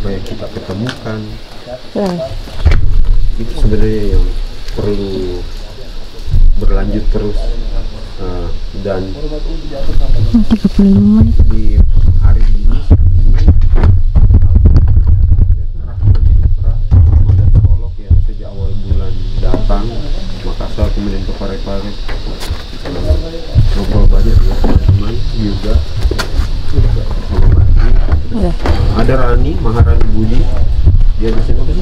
yang kita ketemukan. Itu sebenarnya yang perlu berlanjut terus. Dan 35 menit di hari ini dari Solok ya, sejak awal bulan datang Makassar, kemudian ke Parepare, ngobrol banyak ya teman-teman juga. Ada Rani, Maharani Budi, dia dosen apa sih?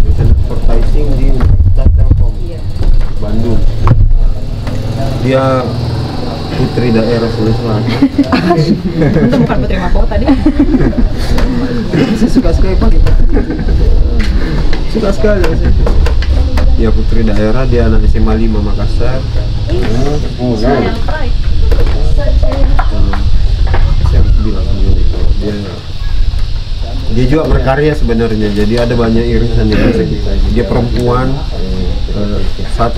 Dosen advertising di Universitas Telkom Bandung. Dia putri daerah Sulawesi Selatan. itu bukan putri mahkota tadi. Saya suka sekali pakai. Suka sekali saya. Ya putri daerah, dia anak SMA 5 Makassar. Saya bilang gitu. Dia juga berkarya sebenarnya. Jadi ada banyak irisan yang bisa kita. Dia perempuan, salah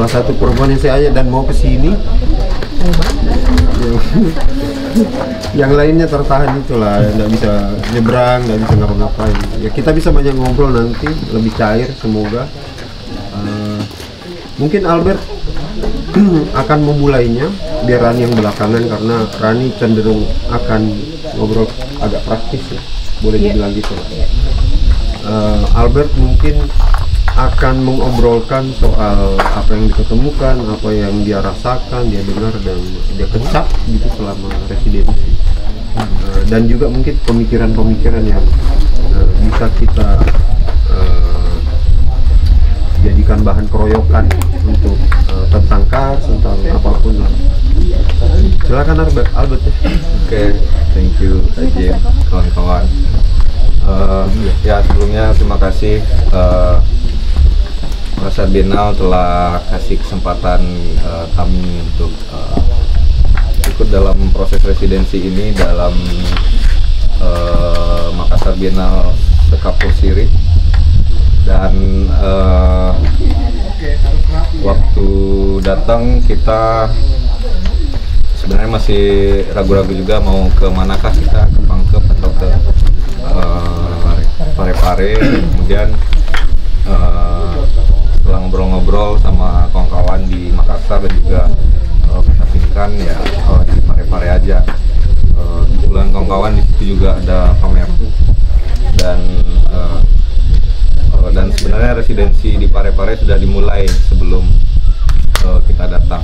satu perempuan yang saya ajak dan mau ke sini. Yang lainnya tertahan itulah, nggak bisa nyebrang, nggak bisa ngapa-ngapain. Ya kita bisa banyak ngobrol nanti, lebih cair semoga. Mungkin Albert akan memulainya, biar Rani yang belakangan, karena Rani cenderung akan ngobrol agak praktis ya, boleh dibilang gitu lah. Albert mungkin akan mengobrolkan soal apa yang diketemukan, apa yang dia rasakan, dia dengar dan dia kecap gitu selama residensi. Dan juga mungkin pemikiran-pemikiran yang bisa kita jadikan bahan keroyokan untuk tentang Kars, tentang apapun lah. Silakan Albert ya. Oke, thank you Tajim, kawan-kawan. Ya sebelumnya terima kasih Makassar Biennale telah kasih kesempatan kami untuk ikut dalam proses residensi ini dalam Makassar Biennale Sekapur Siri. Dan waktu datang kita sebenarnya masih ragu-ragu juga mau ke manakah kita, ke Pangkep atau ke Parepare. Kemudian setelah ngobrol-ngobrol sama kawan-kawan di Makassar dan juga kita pikirkan ya di Parepare aja. Kebetulan kawan-kawan di situ juga ada pamer dan sebenarnya residensi di Parepare sudah dimulai sebelum kita datang.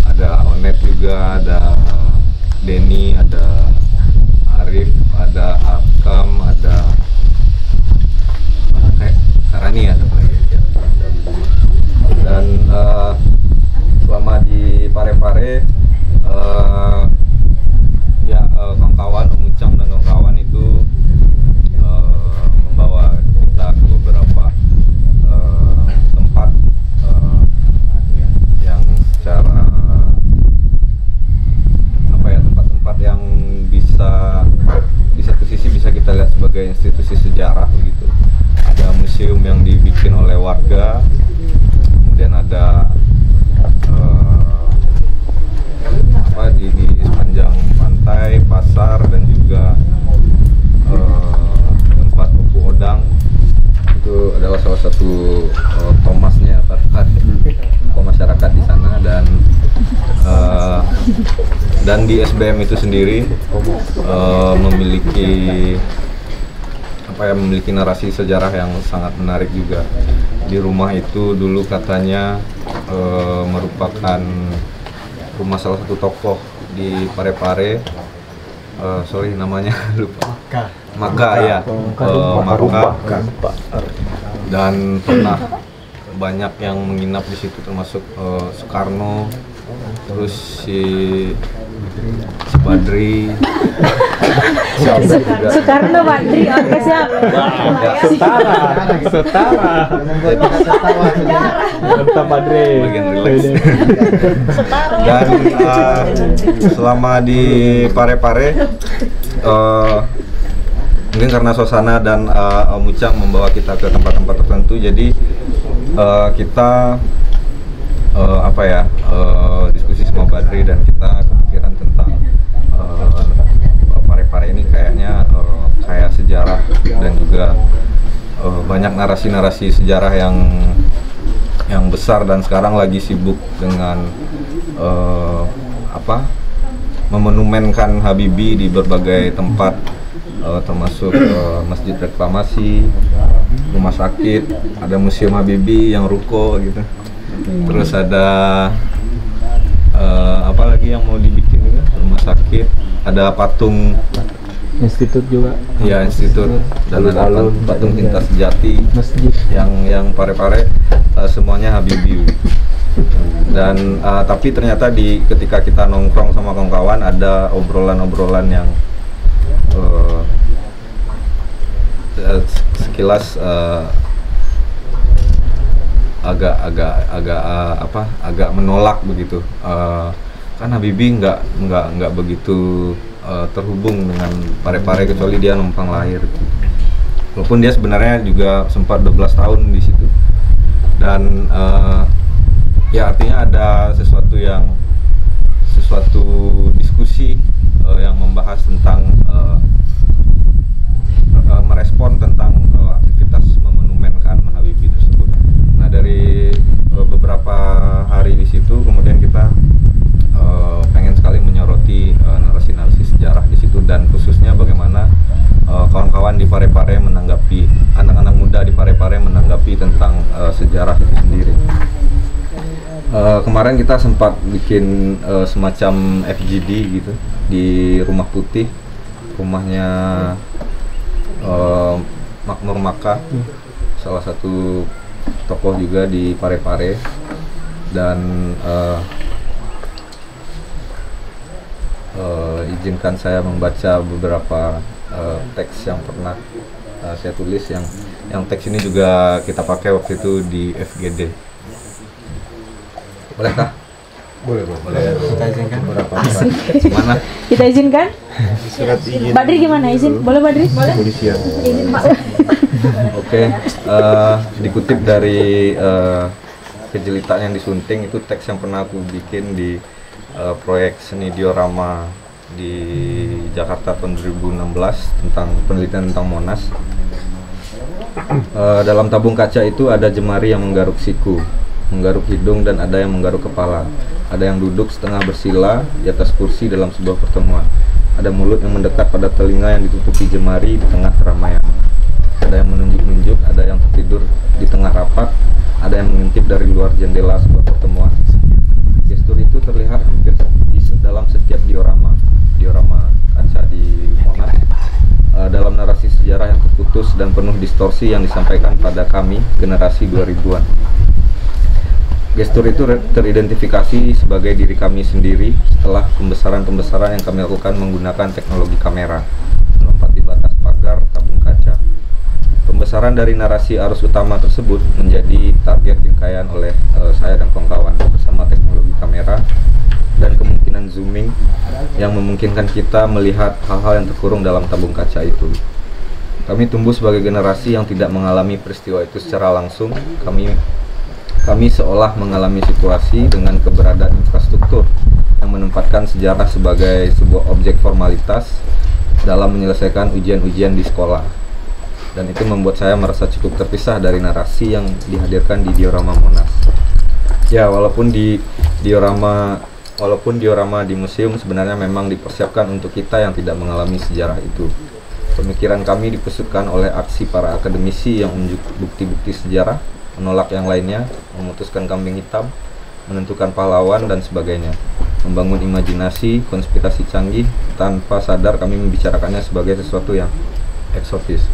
Ada Onet juga, ada Denny, ada Arif, ada Akam, ada Sarani, ada dan selama di Parepare ya kawan-kawan Om Ucang dan kawan-kawan itu membawa kita ke beberapa tempat yang secara tempat-tempat yang bisa di satu sisi bisa kita lihat sebagai institusi sejarah begitu. Ada museum yang dibikin oleh warga, kemudian ada di sepanjang pantai, pasar, dan juga tempat Pupu Odang. Itu adalah salah satu Thomasnya tokoh masyarakat di sana. Dan di SBM itu sendiri memiliki narasi sejarah yang sangat menarik juga. Di rumah itu dulu katanya merupakan rumah salah satu tokoh di Parepare, namanya lupa. Maka ya, Maka. Dan pernah banyak yang menginap di situ, termasuk Soekarno, terus si Badri, Soekarno, Badri, oke siap. Setara. Tentang Badri. Bagian relax. Dan selama di Parepare, mungkin karena suasana dan Om Ucang membawa kita ke tempat-tempat tertentu, jadi kita diskusi sama Badri, dan kita kepikiran tentang Parepare ini kayaknya kayak sejarah, dan juga banyak narasi-narasi sejarah yang besar, dan sekarang lagi sibuk dengan memonumenkan Habibie di berbagai tempat, termasuk Masjid Reklamasi, rumah sakit, ada Museum Habibie yang ruko gitu. Terus ada apa lagi yang mau dibikin juga, rumah sakit, ada patung Institut juga. ya institut, dan ada patung Cinta Sejati, Masjid. yang Parepare, semuanya Habibie. Dan tapi ternyata ketika kita nongkrong sama kawan-kawan, ada obrolan-obrolan yang sekilas agak menolak begitu. Kan Habibie nggak begitu terhubung dengan Parepare, kecuali dia numpang lahir. Walaupun dia sebenarnya juga sempat 12 tahun di situ. Dan ya artinya ada sesuatu diskusi yang membahas tentang merespon tentang aktivitas memonumenkan Habibie tersebut. Nah, dari beberapa hari di situ, kemudian kita pengen sekali menyoroti narasi-narasi sejarah di situ, dan khususnya bagaimana kawan-kawan di Parepare menanggapi, anak-anak muda di Parepare menanggapi tentang sejarah itu sendiri. Kemarin kita sempat bikin semacam FGD gitu di Rumah Putih, rumahnya Makmur Maka, salah satu tokoh juga di Parepare. Dan izinkan saya membaca beberapa teks yang pernah saya tulis, yang teks ini juga kita pakai waktu itu di FGD. Bolehkah? Boleh. Kita izinkan beberapa mana? Kita izinkan. Surat izin Badri gimana, izin? Boleh Badri? Boleh. kepolisian. Oke, dikutip dari Kejelitaan yang Disunting, itu teks yang pernah aku bikin di proyek seni diorama di Jakarta tahun 2016 tentang penelitian tentang Monas. Dalam tabung kaca itu ada jemari yang menggaruk siku, menggaruk hidung, dan ada yang menggaruk kepala. Ada yang duduk setengah bersila di atas kursi dalam sebuah pertemuan. Ada mulut yang mendekat pada telinga yang ditutupi jemari di tengah keramaian. Ada yang menunjuk-nunjuk, ada yang tertidur di tengah rapat, ada yang mengintip dari luar jendela sebuah pertemuan. Gestur itu terlihat hampir di dalam setiap diorama kaca di Monas. Dalam narasi sejarah yang terputus dan penuh distorsi yang disampaikan pada kami, generasi 2000-an. Gestur itu teridentifikasi sebagai diri kami sendiri setelah pembesaran-pembesaran yang kami lakukan menggunakan teknologi kamera, melompat di batas pagar tabung kaca. Pembesaran dari narasi arus utama tersebut menjadi target rangkaian oleh saya dan kawan-kawan bersama teknologi kamera dan kemungkinan zooming yang memungkinkan kita melihat hal-hal yang terkurung dalam tabung kaca itu. Kami tumbuh sebagai generasi yang tidak mengalami peristiwa itu secara langsung. Kami seolah mengalami situasi dengan keberadaan infrastruktur yang menempatkan sejarah sebagai sebuah objek formalitas dalam menyelesaikan ujian-ujian di sekolah. Dan itu membuat saya merasa cukup terpisah dari narasi yang dihadirkan di diorama Monas. Ya, walaupun diorama di museum sebenarnya memang dipersiapkan untuk kita yang tidak mengalami sejarah itu. Pemikiran kami dipusatkan oleh aksi para akademisi yang menunjuk bukti-bukti sejarah, menolak yang lainnya, memutuskan kambing hitam, menentukan pahlawan, dan sebagainya. Membangun imajinasi, konspirasi canggih, tanpa sadar kami membicarakannya sebagai sesuatu yang eksotis.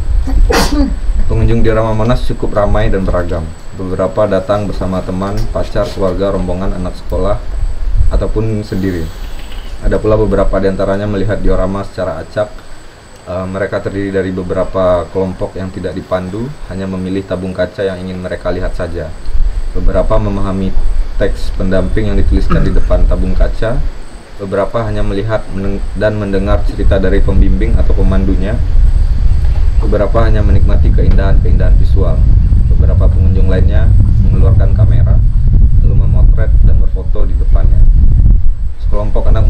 Pengunjung diorama Monas cukup ramai dan beragam. Beberapa datang bersama teman, pacar, keluarga, rombongan, anak sekolah, ataupun sendiri. Ada pula beberapa di antaranya melihat diorama secara acak. Mereka terdiri dari beberapa kelompok yang tidak dipandu, hanya memilih tabung kaca yang ingin mereka lihat saja. Beberapa memahami teks pendamping yang dituliskan di depan tabung kaca. Beberapa hanya melihat dan mendengar cerita dari pembimbing atau pemandunya. Beberapa hanya menikmati keindahan-keindahan visual. Beberapa pengunjung lainnya mengeluarkan kamera, lalu memotret dan berfoto di depannya. Sekelompok anak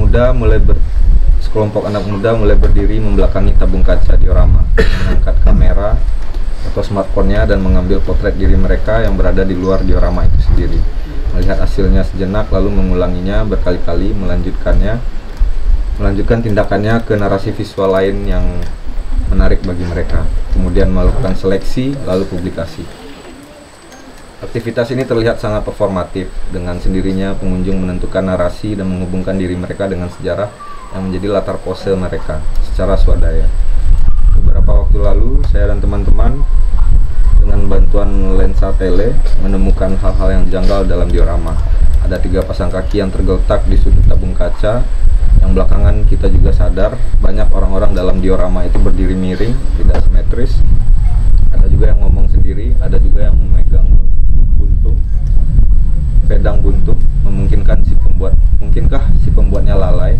muda mulai berdiri membelakangi tabung kaca diorama, mengangkat kamera atau smartphone-nya dan mengambil potret diri mereka yang berada di luar diorama itu sendiri. Melihat hasilnya sejenak lalu mengulanginya berkali-kali, melanjutkan tindakannya ke narasi visual lain yang menarik bagi mereka, kemudian melakukan seleksi lalu publikasi. Aktivitas ini terlihat sangat performatif. Dengan sendirinya pengunjung menentukan narasi dan menghubungkan diri mereka dengan sejarah yang menjadi latar pose mereka secara swadaya. Beberapa waktu lalu saya dan teman-teman dengan bantuan lensa tele menemukan hal-hal yang janggal dalam diorama. Ada 3 pasang kaki yang tergeletak di sudut tabung kaca. Yang belakangan kita juga sadar banyak orang-orang dalam diorama itu berdiri miring, tidak simetris. Ada juga yang ngomong sendiri, ada juga yang memegang pedang buntung. Mungkinkah si pembuatnya lalai,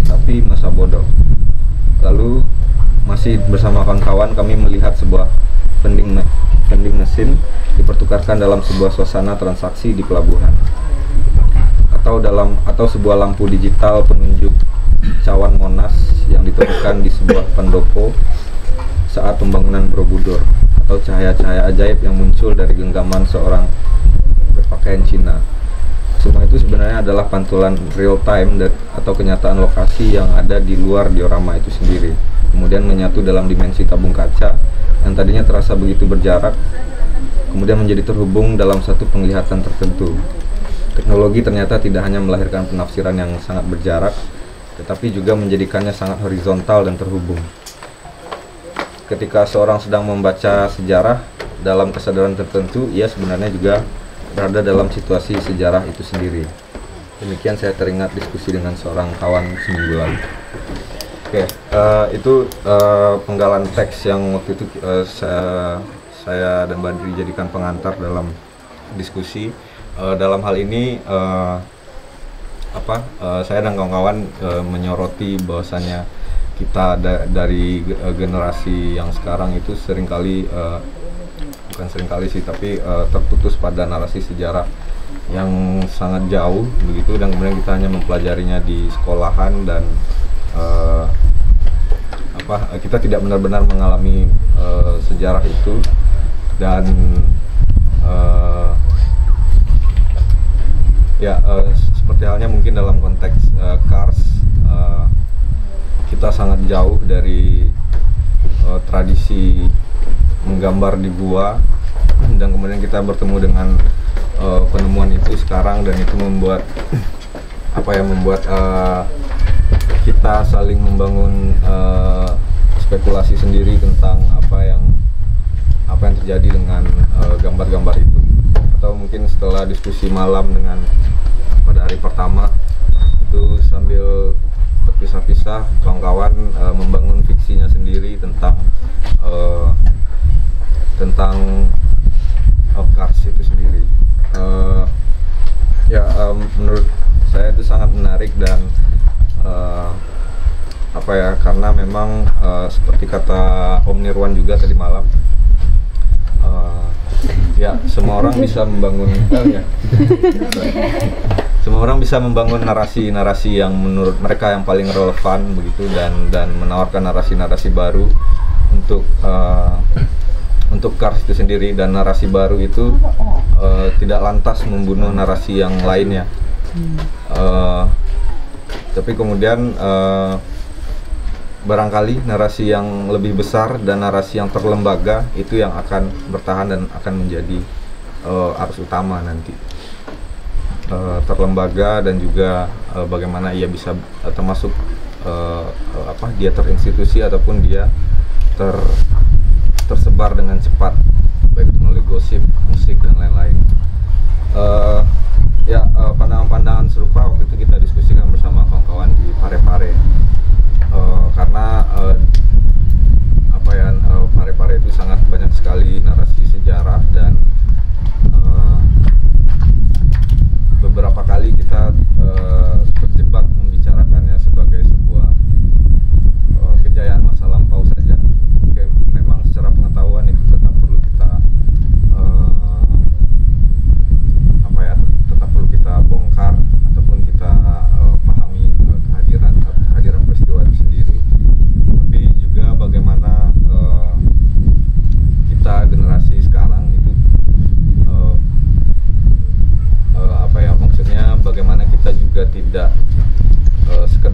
tapi masa bodoh. Lalu masih bersama kawan-kawan kami melihat sebuah vending mesin dipertukarkan dalam sebuah suasana transaksi di pelabuhan, atau sebuah lampu digital penunjuk cawan Monas yang ditemukan di sebuah pendopo saat pembangunan Borobudur, atau cahaya-cahaya ajaib yang muncul dari genggaman seorang berpakaian Cina. Semua itu sebenarnya adalah pantulan real time atau kenyataan lokasi yang ada di luar diorama itu sendiri, kemudian menyatu dalam dimensi tabung kaca yang tadinya terasa begitu berjarak, kemudian menjadi terhubung dalam satu penglihatan tertentu. Teknologi ternyata tidak hanya melahirkan penafsiran yang sangat berjarak, tetapi juga menjadikannya sangat horizontal dan terhubung. Ketika seorang sedang membaca sejarah dalam kesadaran tertentu, ia sebenarnya juga berada dalam situasi sejarah itu sendiri. Demikian saya teringat diskusi dengan seorang kawan seminggu lalu. Itu penggalan teks yang waktu itu saya dan Badri jadikan pengantar dalam diskusi. Dalam hal ini saya dan kawan-kawan menyoroti bahwasannya kita dari generasi yang sekarang itu seringkali bukan seringkali sih, tapi terputus pada narasi sejarah yang sangat jauh begitu, dan kemudian kita hanya mempelajarinya di sekolahan dan kita tidak benar-benar mengalami sejarah itu. Dan seperti halnya mungkin dalam konteks Cars, kita sangat jauh dari tradisi menggambar di gua, dan kemudian kita bertemu dengan penemuan itu sekarang, dan itu membuat kita saling membangun spekulasi sendiri tentang apa yang terjadi dengan gambar-gambar itu. Atau mungkin setelah diskusi malam pada hari pertama itu, sambil terpisah-pisah kawan-kawan membangun fiksinya sendiri tentang Cars itu sendiri. Menurut saya itu sangat menarik dan karena memang seperti kata Om Nirwan juga tadi malam, semua orang bisa membangun narasi-narasi yang menurut mereka yang paling relevan begitu, dan menawarkan narasi-narasi baru untuk Cars itu sendiri. Dan narasi baru itu tidak lantas membunuh narasi yang lainnya, tapi kemudian barangkali narasi yang lebih besar dan narasi yang terlembaga itu yang akan bertahan dan akan menjadi arus utama nanti. Terlembaga dan juga bagaimana ia bisa termasuk dia terinstitusi ataupun dia tersebar dengan cepat, baik itu melalui gosip, musik dan lain-lain. Pandangan-pandangan serupa waktu itu kita diskusikan bersama kawan-kawan di Parepare, karena Parepare itu sangat banyak sekali narasi sejarah, dan beberapa kali kita terjebak membicarakannya sebagai sebuah kejayaan masa lampau saja. Memang secara pengetahuan itu tetap perlu kita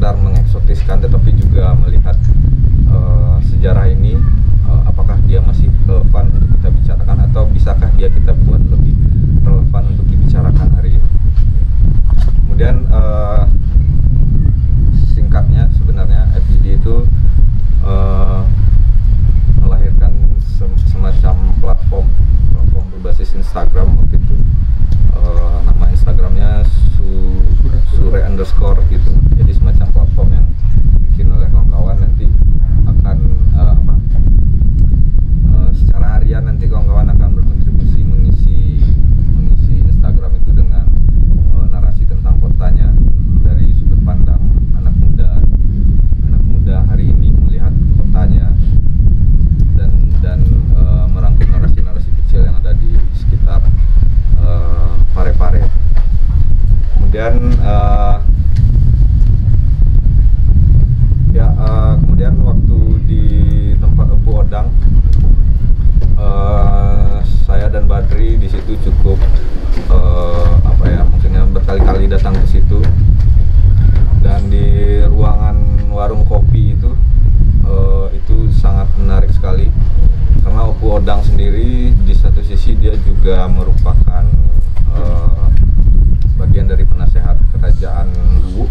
sekedar mengeksotiskan, tetapi juga melihat sejarah ini apakah dia masih relevan untuk kita bicarakan atau bisakah dia kita buat lebih relevan untuk dibicarakan hari ini. Kemudian singkatnya sebenarnya FGD itu melahirkan semacam platform berbasis Instagram waktu itu. Nama Instagramnya sure_ gitu. Jadi semacam platform yang bikin oleh kawan-kawan, nanti akan secara harian nanti kawan-kawan akan berkontribusi mengisi Instagram itu dengan narasi tentang kotanya dari sudut pandang anak muda hari ini melihat kotanya, dan merangkum narasi-narasi kecil yang ada di sekitar Parepare. Kemudian kemudian waktu di tempat Empu Odang, saya dan Badri di situ cukup maksudnya berkali-kali datang ke situ, dan di ruangan warung kopi itu sangat menarik sekali karena Empu Odang sendiri di satu sisi dia juga merupakan bagian dari penasehat kerajaan Luwu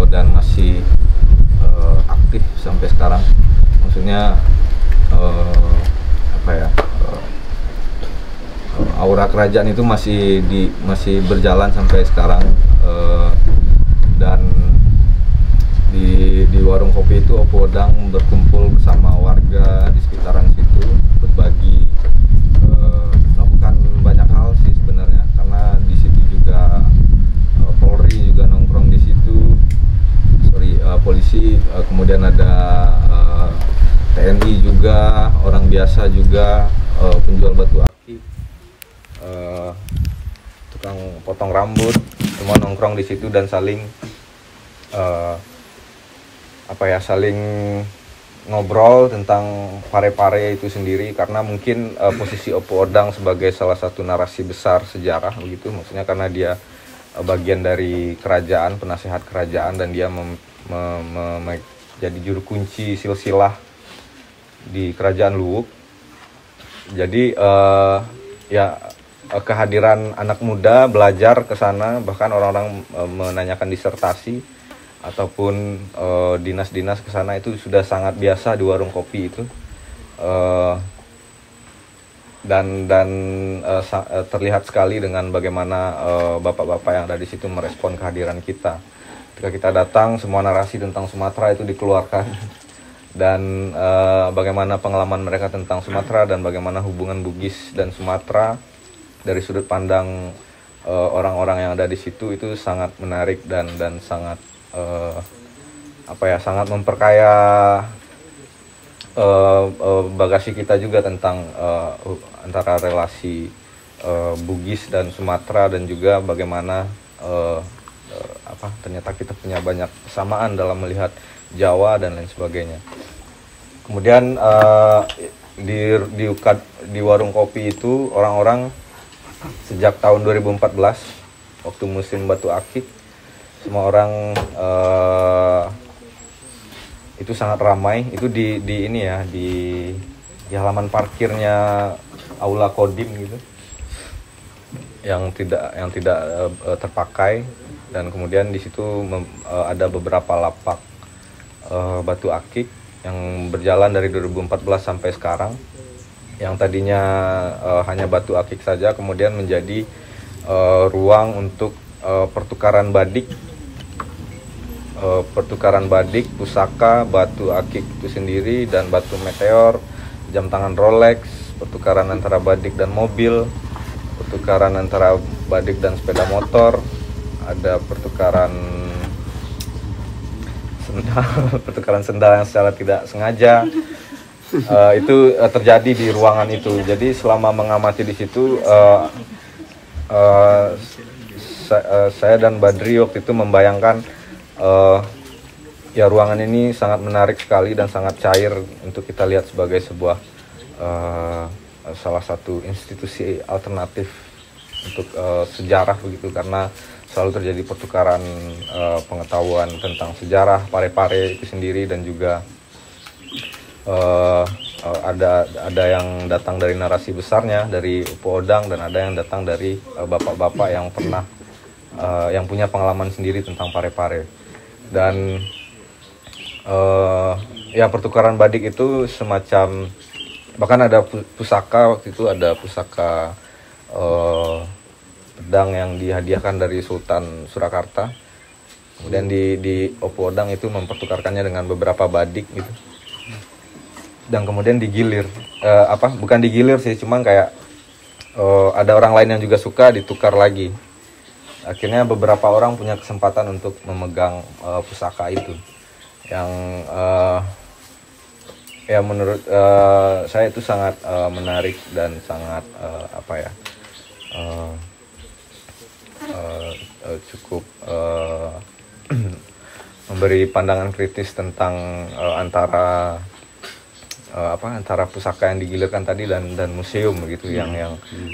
dan masih aktif sampai sekarang. Maksudnya aura kerajaan itu masih berjalan sampai sekarang, dan di warung kopi itu Empu Odang berkumpul bersama warga di sekitaran situ, berbagi, melakukan banyak hal sih sebenarnya, karena di situ juga Polri juga nongkrong di situ, polisi, kemudian ada TNI juga, orang biasa juga, penjual batu akik, tukang potong rambut, semua nongkrong di situ dan saling saling ngobrol tentang Parepare itu sendiri, karena mungkin posisi Empu Odang sebagai salah satu narasi besar sejarah begitu, maksudnya karena dia bagian dari kerajaan, penasehat kerajaan, dan dia jadi juru kunci silsilah di kerajaan Luwu. Jadi kehadiran anak muda belajar ke sana, bahkan orang-orang menanyakan disertasi ataupun dinas-dinas ke sana itu sudah sangat biasa di warung kopi itu. Dan terlihat sekali dengan bagaimana bapak-bapak yang ada di situ merespon kehadiran kita. Ketika kita datang, semua narasi tentang Sumatera itu dikeluarkan, dan bagaimana pengalaman mereka tentang Sumatera dan bagaimana hubungan Bugis dan Sumatera dari sudut pandang orang-orang yang ada di situ itu sangat menarik dan sangat sangat memperkaya bagasi kita juga tentang antara relasi Bugis dan Sumatera, dan juga bagaimana ternyata kita punya banyak kesamaan dalam melihat Jawa dan lain sebagainya. Kemudian di warung kopi itu orang-orang sejak tahun 2014 waktu musim batu akik, semua orang itu sangat ramai. Itu di halaman parkirnya Aula Kodim gitu, yang tidak terpakai, dan kemudian di situ ada beberapa lapak batu akik yang berjalan dari 2014 sampai sekarang, yang tadinya hanya batu akik saja kemudian menjadi ruang untuk pertukaran badik, pusaka, batu akik itu sendiri, dan batu meteor, jam tangan Rolex, pertukaran antara badik dan mobil, pertukaran antara badik dan sepeda motor, ada pertukaran sendal yang secara tidak sengaja. Itu terjadi di ruangan itu. Jadi selama mengamati di situ, saya dan Badri waktu itu membayangkan ruangan ini sangat menarik sekali dan sangat cair untuk kita lihat sebagai sebuah salah satu institusi alternatif untuk sejarah begitu, karena selalu terjadi pertukaran pengetahuan tentang sejarah Parepare itu sendiri, dan juga ada yang datang dari narasi besarnya dari Opo Odang, dan ada yang datang dari bapak-bapak yang pernah yang punya pengalaman sendiri tentang Parepare. Dan ya pertukaran badik itu semacam, bahkan ada pusaka, waktu itu ada pusaka pedang yang dihadiahkan dari Sultan Surakarta. Kemudian di Opo Odang itu mempertukarkannya dengan beberapa badik gitu. Dan kemudian digilir, bukan digilir sih, cuman kayak ada orang lain yang juga suka, ditukar lagi. Akhirnya beberapa orang punya kesempatan untuk memegang pusaka itu, yang ya menurut saya itu sangat menarik dan sangat cukup memberi pandangan kritis tentang antara pusaka yang digilirkan tadi dan museum begitu, yang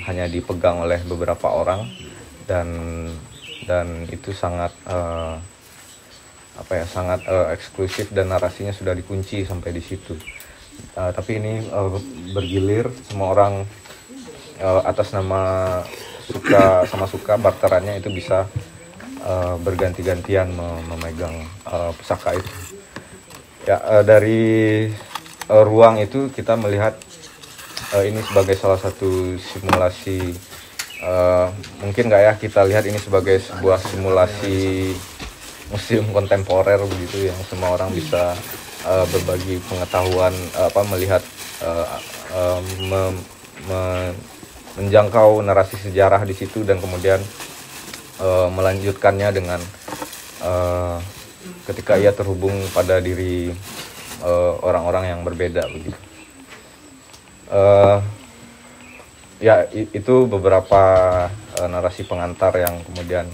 hanya dipegang oleh beberapa orang, dan itu sangat sangat eksklusif, dan narasinya sudah dikunci sampai di situ. Tapi ini bergilir, semua orang atas nama suka barterannya itu bisa berganti-gantian memegang pusaka itu. Ya, dari ruang itu kita melihat ini sebagai salah satu simulasi, mungkin nggak ya kita lihat ini sebagai sebuah simulasi museum kontemporer begitu, yang semua orang bisa berbagi pengetahuan, melihat menjangkau narasi sejarah di situ, dan kemudian melanjutkannya dengan ketika ia terhubung pada diri orang-orang yang berbeda begitu. Ya, itu beberapa narasi pengantar yang kemudian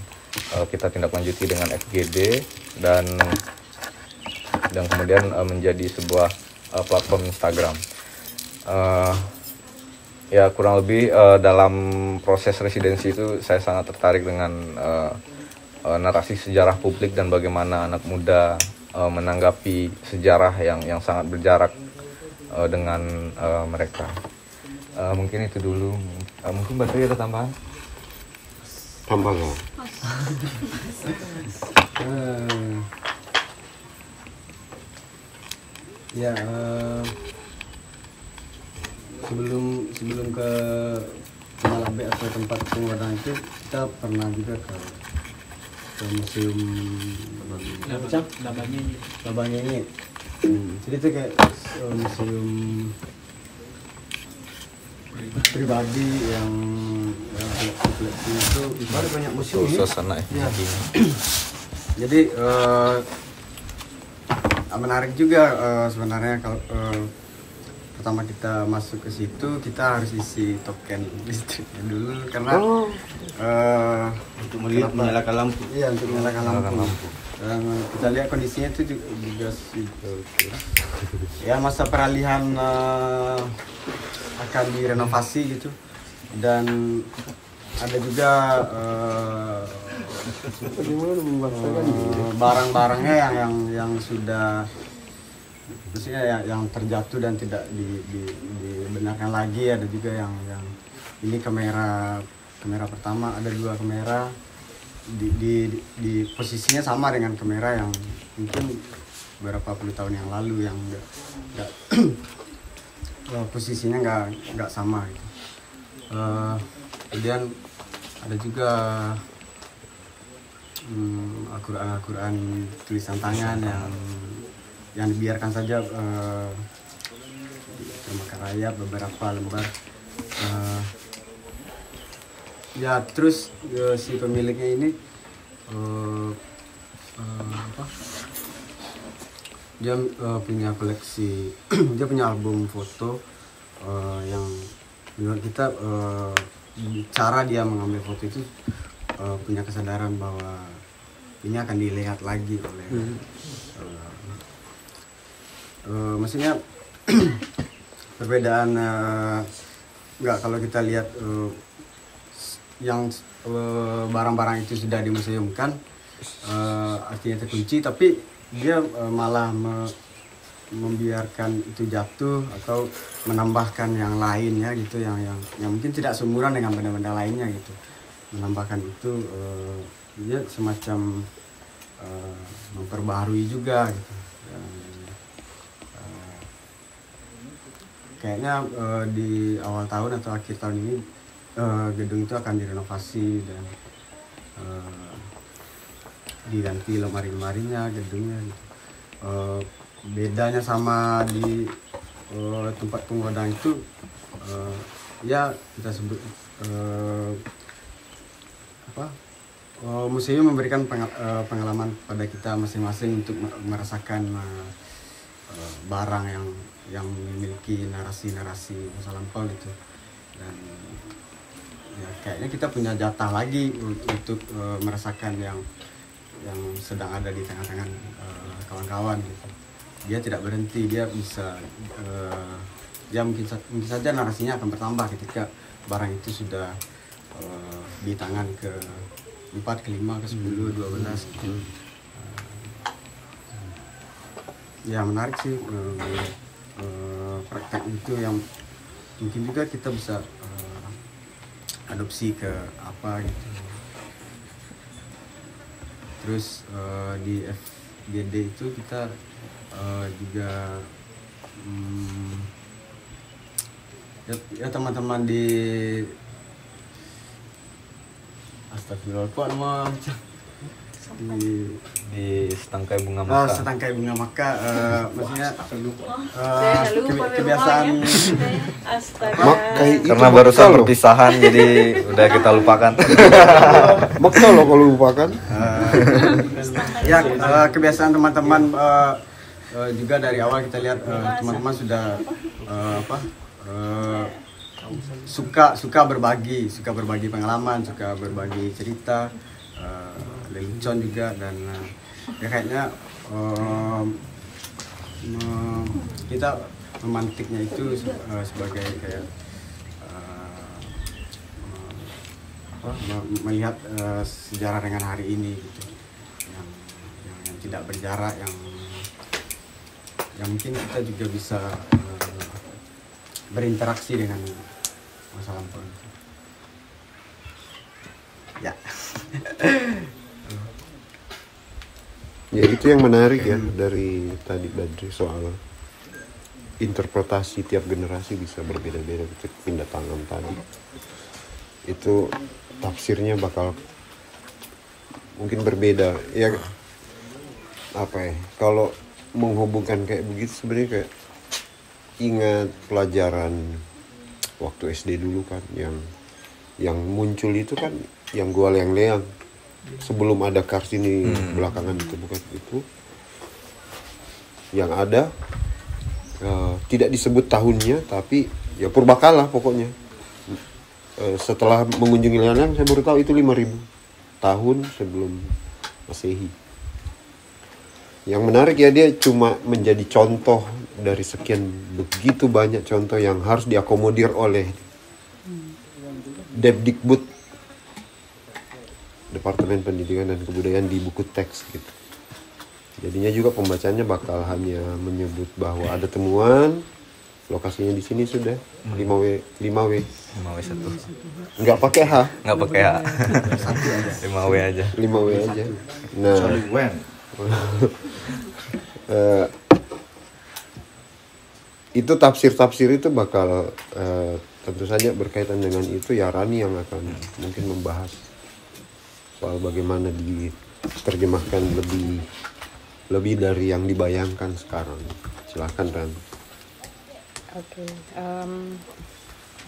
kita tindak lanjuti dengan FGD, dan kemudian menjadi sebuah platform Instagram. Ya, kurang lebih dalam proses residensi itu saya sangat tertarik dengan narasi sejarah publik dan bagaimana anak muda menanggapi sejarah yang sangat berjarak dengan mereka. Mungkin itu dulu. Mungkin Badri ada tambahan? Tambah nggak? Ya, sebelum ke Malabe atau tempat pengobatan itu, kita pernah juga ke museum namanya ini. Jadi itu kayak museum pribadi yang koleksi itu banyak museum. Suasana ya. Jadi menarik juga sebenarnya kalau pertama kita masuk ke situ, kita harus isi token listriknya dulu karena Untuk menyalakan lampu. Iya, untuk menyalakan lampu. Dan kita lihat kondisinya itu juga sih. Ya, masa peralihan akan direnovasi gitu, dan ada juga barang-barangnya yang sudah, maksudnya yang terjatuh dan tidak dibenarkan lagi. Ada juga yang ini kamera pertama, ada 2 kamera di posisinya sama dengan kamera yang mungkin beberapa puluh tahun yang lalu, yang nggak posisinya nggak sama gitu. Kemudian ada juga Al-Quran tulisan tangan yang dibiarkan saja termakan rayap beberapa lembar. Ya, terus si pemiliknya ini dia punya koleksi dia punya album foto yang menurut kita cara dia mengambil foto itu punya kesadaran bahwa ini akan dilihat lagi oleh maksudnya perbedaan nggak, kalau kita lihat yang barang-barang itu sudah dimuseumkan, artinya terkunci, tapi dia malah membiarkan itu jatuh atau menambahkan yang lainnya gitu, yang mungkin tidak seumuran dengan benda-benda lainnya gitu, menambahkan itu, dia semacam memperbaharui juga gitu. Kayaknya di awal tahun atau akhir tahun ini gedung itu akan direnovasi dan diganti lemari-lemarinya, gedungnya gitu. Bedanya sama di tempat penggodang itu, ya kita sebut museum memberikan pengalaman pada kita masing-masing untuk merasakan barang yang memiliki narasi-narasi masa lampau gitu. Dan ya kayaknya kita punya jatah lagi untuk merasakan yang sedang ada di tengah-tengah kawan-kawan gitu. Dia tidak berhenti, dia bisa ya mungkin saja narasinya akan bertambah ketika barang itu sudah di tangan ke-4, ke-5, ke-10, 12 gitu. Ya menarik sih praktek itu yang mungkin juga kita bisa adopsi ke apa gitu. Terus di FGD itu kita juga ya teman-teman di Astagfirullah, kok nama di Setangkai Bunga Maka. Setangkai Bunga Maka, maksudnya kebiasaan Karena barusan perpisahan jadi udah kita lupakan. Maksa loh kalau lupakan. Ya kebiasaan teman-teman juga dari awal kita lihat teman-teman sudah suka berbagi pengalaman, suka berbagi cerita, lelucon juga, dan ya kayaknya kita memantiknya itu sebagai kayak melihat sejarah dengan hari ini gitu, yang tidak berjarak, yang mungkin kita juga bisa berinteraksi dengan masa lampau. Ya. Ya itu yang menarik ya dari tadi Badri, soal interpretasi tiap generasi bisa berbeda-beda. Pindah tangan tadi itu tafsirnya bakal mungkin berbeda ya. Apa ya, kalau menghubungkan kayak begitu sebenarnya kayak ingat pelajaran waktu SD dulu kan, yang muncul itu kan yang gua leang-leang sebelum ada Kartini belakangan itu, bukan itu yang ada, tidak disebut tahunnya tapi ya purbakala pokoknya. Setelah mengunjungi leang-leang saya baru tahu itu 5.000 tahun sebelum Masehi. Yang menarik ya, dia cuma menjadi contoh dari sekian begitu banyak contoh yang harus diakomodir oleh Depdikbud, Departemen Pendidikan dan Kebudayaan, di buku teks gitu. Jadinya juga pembacanya bakal hanya menyebut bahwa ada temuan, lokasinya di sini sudah 5W1. Nggak pakai H. 5W aja. 5W aja. Nah, itu tafsir itu bakal tentu saja berkaitan dengan itu ya. Rani yang akan mungkin membahas soal bagaimana diterjemahkan lebih dari yang dibayangkan sekarang. Silakan Rani. Oke,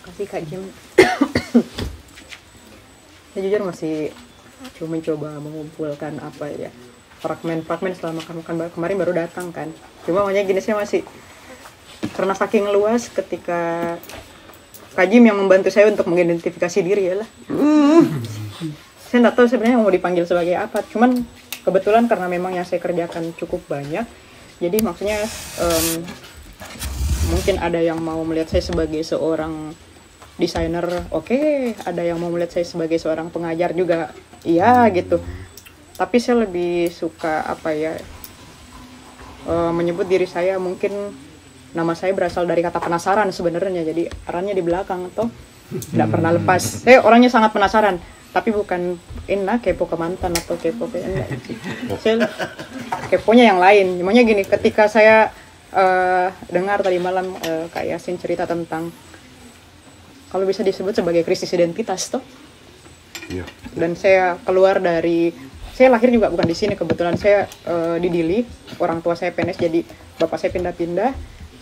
makasih Kak Jim. Saya jujur masih cuma mencoba mengumpulkan apa ya, fragmen setelah makan kemarin baru datang kan. Cuma makanya gini, saya masih, karena saking luas ketika Kak Jim yang membantu saya untuk mengidentifikasi diri ya lah. Saya nggak tahu sebenarnya mau dipanggil sebagai apa. Cuman kebetulan karena memang yang saya kerjakan cukup banyak, jadi maksudnya mungkin ada yang mau melihat saya sebagai seorang desainer, oke, ada yang mau melihat saya sebagai seorang pengajar juga, iya gitu. Tapi saya lebih suka apa ya, menyebut diri saya, mungkin nama saya berasal dari kata penasaran sebenarnya, jadi R-nya di belakang atau tidak pernah lepas. Saya orangnya sangat penasaran, tapi bukan kepo ke mantan atau kepo ke enggak. Saya keponya yang lain. Namanya gini, ketika saya dengar tadi malam Kak Yasin cerita tentang kalau bisa disebut sebagai krisis identitas toh. Iya. Dan saya keluar dari, saya lahir juga bukan di sini, kebetulan saya di Dili, orang tua saya PNS, jadi bapak saya pindah-pindah.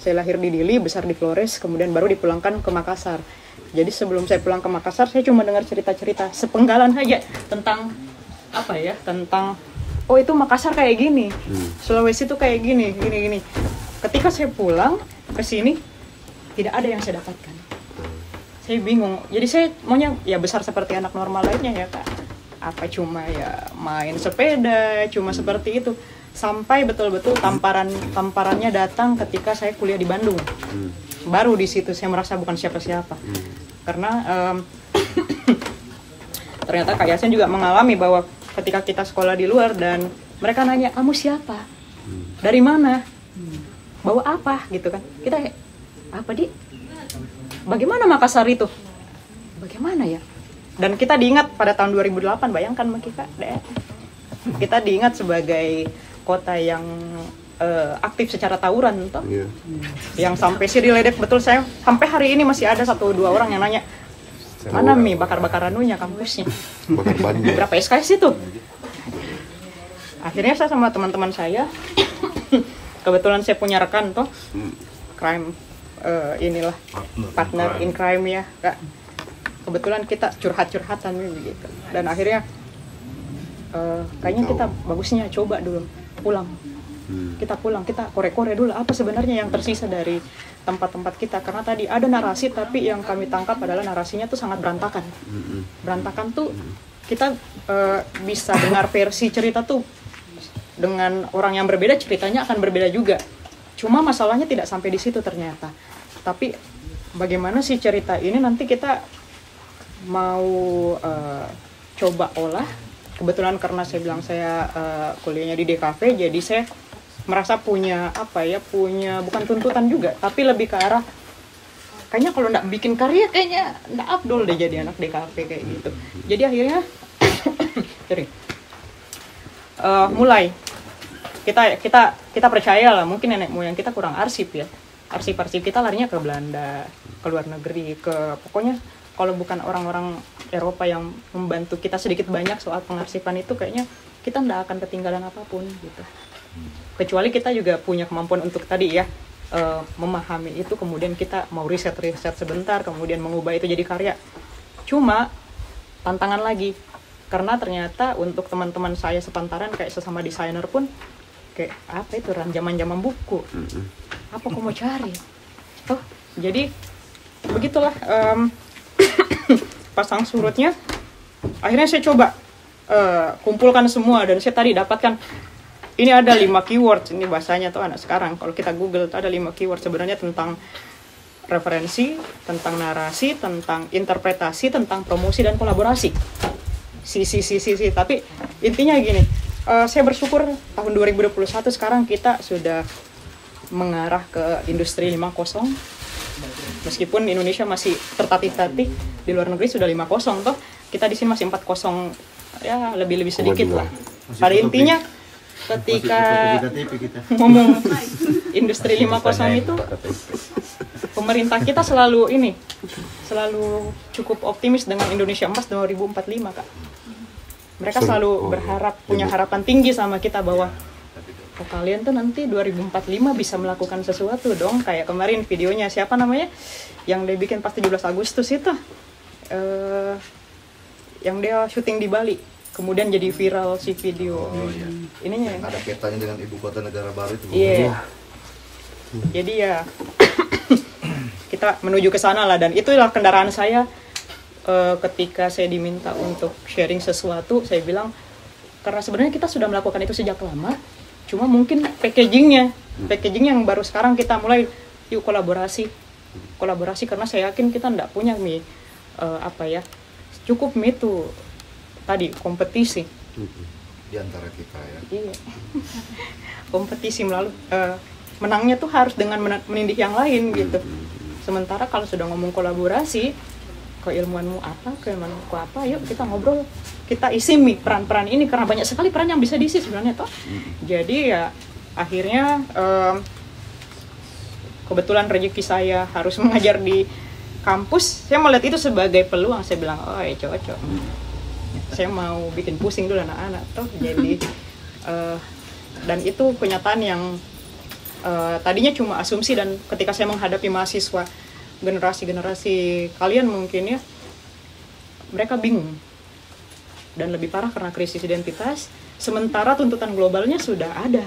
Saya lahir di Dili, besar di Flores, kemudian baru dipulangkan ke Makassar. Jadi sebelum saya pulang ke Makassar, saya cuma dengar cerita-cerita sepenggalan saja tentang apa ya, tentang oh itu Makassar kayak gini, Sulawesi itu kayak gini. Ketika saya pulang ke sini, tidak ada yang saya dapatkan. Saya bingung. Jadi saya maunya ya besar seperti anak normal lainnya ya Kak. Apa cuma ya main sepeda, cuma seperti itu. Sampai betul-betul tamparannya datang ketika saya kuliah di Bandung. Baru di situ saya merasa bukan siapa-siapa. Karena ternyata Kak Yasin juga mengalami bahwa ketika kita sekolah di luar dan mereka nanya, kamu siapa? Dari mana? Bawa apa? Gitu kan. Kita apa di? Bagaimana Makassar itu? Bagaimana ya? Dan kita diingat pada tahun 2008, bayangkan Kak, kita diingat sebagai kota yang aktif secara tawuran toh. Iya. Yang sampai sih diledek betul, saya sampai hari ini masih ada 1-2 orang yang nanya, mana Mi bakar-bakar anunya kampusnya? Bakar ban. Berapa SKS itu? Akhirnya saya sama teman-teman saya, kebetulan saya punya rekan toh, crime inilah partner in crime ya Kak. Kebetulan kita curhat-curhatan begitu. Dan akhirnya kayaknya kita bagusnya coba dulu pulang. Kita pulang, kita kore-kore dulu apa sebenarnya yang tersisa dari tempat-tempat kita, karena tadi ada narasi tapi yang kami tangkap adalah narasinya tuh sangat berantakan. Berantakan tuh kita bisa dengar versi cerita tuh dengan orang yang berbeda, ceritanya akan berbeda juga. Cuma masalahnya tidak sampai di situ ternyata. Tapi bagaimana sih cerita ini nanti kita mau coba olah. Kebetulan karena saya bilang saya kuliahnya di DKV, jadi saya merasa punya apa ya, punya bukan tuntutan juga, tapi lebih ke arah kayaknya kalau nggak bikin karya kayaknya nggak afdol deh jadi anak DKV kayak gitu. Jadi akhirnya mulai kita percaya lah, mungkin nenek moyang kita kurang arsip ya. Arsip-arsip kita larinya ke Belanda, ke luar negeri, ke pokoknya kalau bukan orang-orang Eropa yang membantu kita sedikit banyak soal pengarsipan itu, kayaknya kita nggak akan ketinggalan apapun gitu. Kecuali kita juga punya kemampuan untuk tadi ya, memahami itu, kemudian kita mau riset sebentar, kemudian mengubah itu jadi karya. Cuma tantangan lagi, karena ternyata untuk teman-teman saya sepantaran kayak sesama desainer pun kayak apa itu zaman buku, apa aku mau cari, toh jadi begitulah. Pasang surutnya, akhirnya saya coba kumpulkan semua, dan saya tadi dapatkan ini ada 5 keyword, ini bahasanya tuh anak sekarang kalau kita Google tuh ada 5 keyword sebenarnya tentang referensi, tentang narasi, tentang interpretasi, tentang promosi dan kolaborasi. Tapi intinya gini, saya bersyukur tahun 2021 sekarang kita sudah mengarah ke industri 5.0. Meskipun Indonesia masih tertatih-tatih, di luar negeri sudah 5.0 toh, kita di sini masih 4.0 ya, lebih sedikit lah. Pada intinya ketika ngomong industri 5.0 itu pemerintah kita selalu cukup optimis dengan Indonesia Emas 2045 Kak. Mereka selalu berharap, punya harapan tinggi sama kita bahwa kalian tuh nanti 2045 bisa melakukan sesuatu dong, kayak kemarin videonya siapa namanya yang dia bikin pas 17 Agustus itu, yang dia syuting di Bali kemudian jadi viral si video ininya ada petanya dengan ibu kota negara baru itu. Iya. Jadi ya kita menuju ke sana lah, dan itulah kendaraan saya ketika saya diminta untuk sharing sesuatu. Saya bilang karena sebenarnya kita sudah melakukan itu sejak lama, cuma mungkin packaging yang baru sekarang kita mulai yuk kolaborasi. kolaborasi karena saya yakin kita nggak punya cukup itu tadi kompetisi Di antara kita ya. iya kompetisi melalui menangnya tuh harus dengan menindih yang lain gitu. Sementara kalau sudah ngomong kolaborasi, keilmuanmu apa, keilmuanku apa, yuk kita ngobrol, kita isi peran-peran ini karena banyak sekali peran yang bisa diisi sebenarnya toh. Jadi ya akhirnya kebetulan rezeki saya harus mengajar di kampus, saya melihat itu sebagai peluang. Saya bilang, oh ya cocok, saya mau bikin pusing dulu anak-anak toh. Jadi dan itu kenyataan yang tadinya cuma asumsi, dan ketika saya menghadapi mahasiswa generasi kalian mungkin ya, mereka bingung dan lebih parah karena krisis identitas, sementara tuntutan globalnya sudah ada,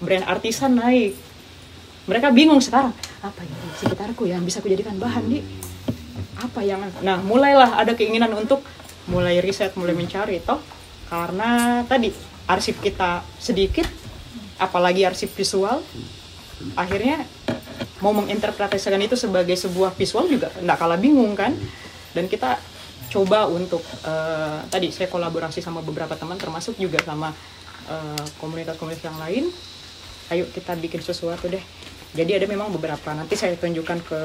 brand artisan naik. Mereka bingung sekarang, apa yang di sekitarku yang bisa kujadikan bahan di apa yang, nah mulailah ada keinginan untuk mulai riset, mulai mencari toh, karena tadi arsip kita sedikit, apalagi arsip visual, akhirnya mau menginterpretasikan itu sebagai sebuah visual juga nggak kalah bingung kan. Dan kita coba untuk tadi saya kolaborasi sama beberapa teman, termasuk juga sama komunitas-komunitas yang lain, ayo kita bikin sesuatu deh. Jadi ada memang beberapa, nanti saya tunjukkan ke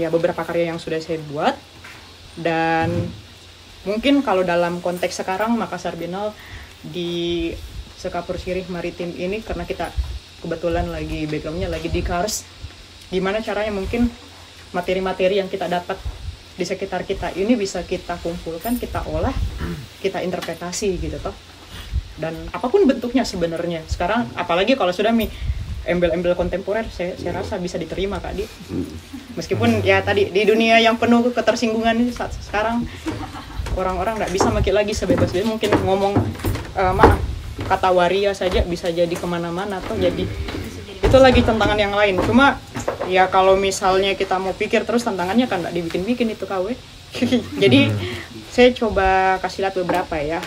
beberapa karya yang sudah saya buat. Dan mungkin kalau dalam konteks sekarang Makassar Biennale di Sekapur Sirih Maritim ini, karena kita kebetulan lagi backgroundnya lagi di Kars, gimana caranya mungkin materi-materi yang kita dapat di sekitar kita ini bisa kita kumpulkan, kita olah, kita interpretasi gitu toh. Dan apapun bentuknya sebenarnya sekarang, apalagi kalau sudah embel-embel kontemporer, saya rasa bisa diterima Kak Di. Meskipun ya tadi di dunia yang penuh ketersinggungan ini sekarang orang-orang nggak bisa makin lagi sebebas-bebas, mungkin ngomong kata waria saja bisa jadi kemana-mana tuh. Jadi itu lagi tantangan yang lain. Cuma ya kalau misalnya kita mau pikir terus, tantangannya kan nggak dibikin-bikin itu KW. Jadi saya coba kasih lihat beberapa ya.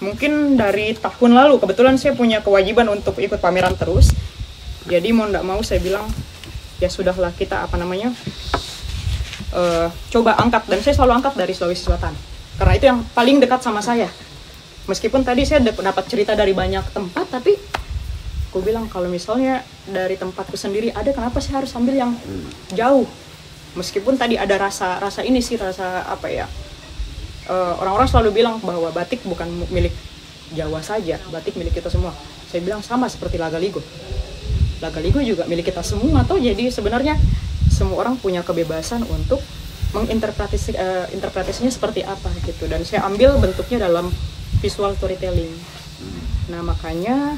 Mungkin dari tahun lalu kebetulan saya punya kewajiban untuk ikut pameran terus. Jadi mau nggak mau saya bilang ya sudahlah, kita coba angkat, dan saya selalu angkat dari Sulawesi Selatan karena itu yang paling dekat sama saya. Meskipun tadi saya dapat cerita dari banyak tempat, tapi aku bilang kalau misalnya dari tempatku sendiri ada, kenapa sih harus ambil yang jauh? Meskipun tadi ada rasa ini sih, rasa apa ya, orang-orang selalu bilang bahwa batik bukan milik Jawa saja, batik milik kita semua. Saya bilang sama seperti Lagaligo. Lagaligo juga milik kita semua toh. Jadi sebenarnya semua orang punya kebebasan untuk interpretasinya seperti apa gitu. Dan saya ambil bentuknya dalam visual storytelling. Nah makanya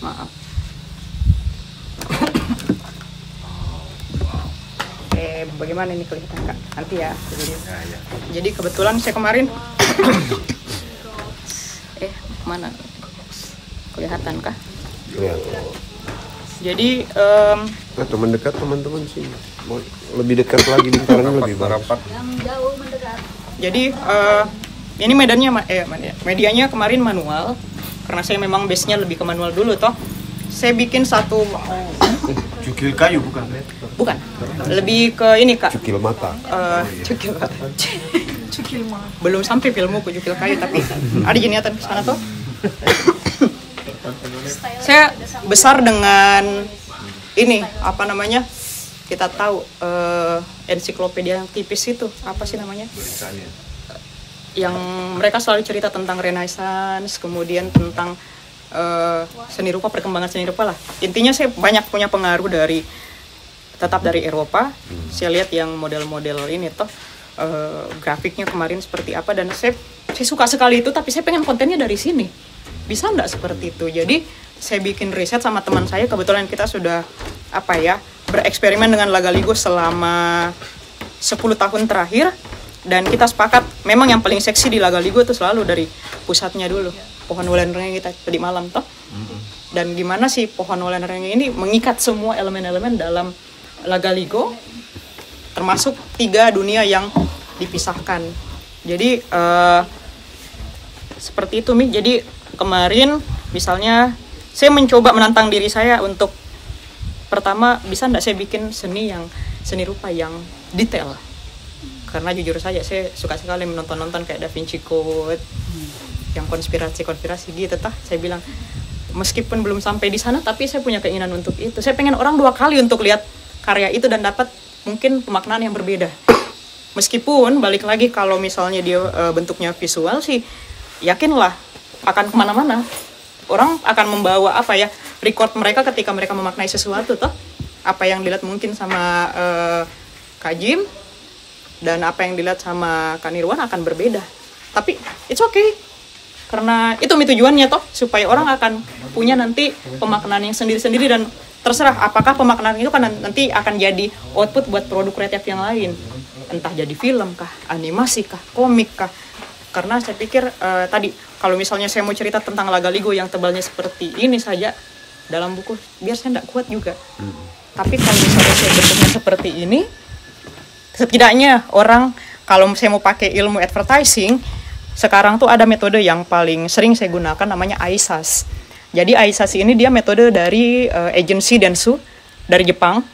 maaf. Bagaimana ini kelihatan Kak? Nanti ya. Jadi kebetulan saya kemarin mana kelihatan kah? Kelihatan. Jadi atau mendekat teman-teman sih, lebih dekat lagi, lingkarannya lebih rapat. Yang jauh mendekat. Jadi ini medianya kemarin manual, karena saya memang base-nya lebih ke manual dulu toh. Saya bikin satu Cukil kayu bukan? Bukan, lebih ke ini Kak. Cukil mata. Cukil mata. Belum sampai filmku Cukil kayu, tapi ada jeniatan ke sana toh. Saya besar dengan ini apa namanya? Kita tahu ensiklopedia yang tipis itu apa sih namanya? Yang mereka selalu cerita tentang Renaissance, kemudian tentang seni rupa, perkembangan seni rupa lah. Intinya saya banyak punya pengaruh tetap dari Eropa. Saya lihat yang model-model ini toh grafiknya kemarin seperti apa, dan saya suka sekali itu, tapi saya pengen kontennya dari sini. Bisa nggak seperti itu? Jadi saya bikin riset sama teman saya, kebetulan kita sudah bereksperimen dengan Lagaligo selama 10 tahun terakhir, dan kita sepakat memang yang paling seksi di Lagaligo itu selalu dari pusatnya dulu, pohon wulan rengeng kita tadi malam toh. Dan gimana sih pohon wulan rengeng ini mengikat semua elemen-elemen dalam Lagaligo, termasuk 3 dunia yang dipisahkan. Jadi seperti itu Mi. Jadi kemarin misalnya saya mencoba menantang diri saya untuk pertama bisa nggak saya bikin seni rupa yang detail, karena jujur saja saya suka sekali menonton kayak Da Vinci Code, yang konspirasi gitu. Saya bilang meskipun belum sampai di sana, tapi saya punya keinginan untuk itu. Saya pengen orang 2 kali untuk lihat karya itu dan dapat mungkin pemaknaan yang berbeda. Meskipun balik lagi kalau misalnya dia bentuknya visual sih, yakinlah akan kemana-mana. Orang akan membawa record mereka ketika mereka memaknai sesuatu toh. Apa yang dilihat mungkin sama Kak Jim dan apa yang dilihat sama Kak Nirwan akan berbeda. Tapi it's okay. Karena itu tujuannya toh, supaya orang akan punya nanti pemaknaan yang sendiri-sendiri dan terserah apakah pemaknaan itu kan nanti akan jadi output buat produk kreatif yang lain. Entah jadi film kah, animasi kah, komik kah. Karena saya pikir tadi kalau misalnya saya mau cerita tentang Lagaligo yang tebalnya seperti ini saja dalam buku, biar saya tidak kuat juga. Tapi kalau misalnya saya bentuknya seperti ini, setidaknya orang kalau saya mau pakai ilmu advertising, sekarang tuh ada metode yang paling sering saya gunakan namanya AISAS. Jadi AISAS ini dia metode dari agensi Dentsu dari Jepang.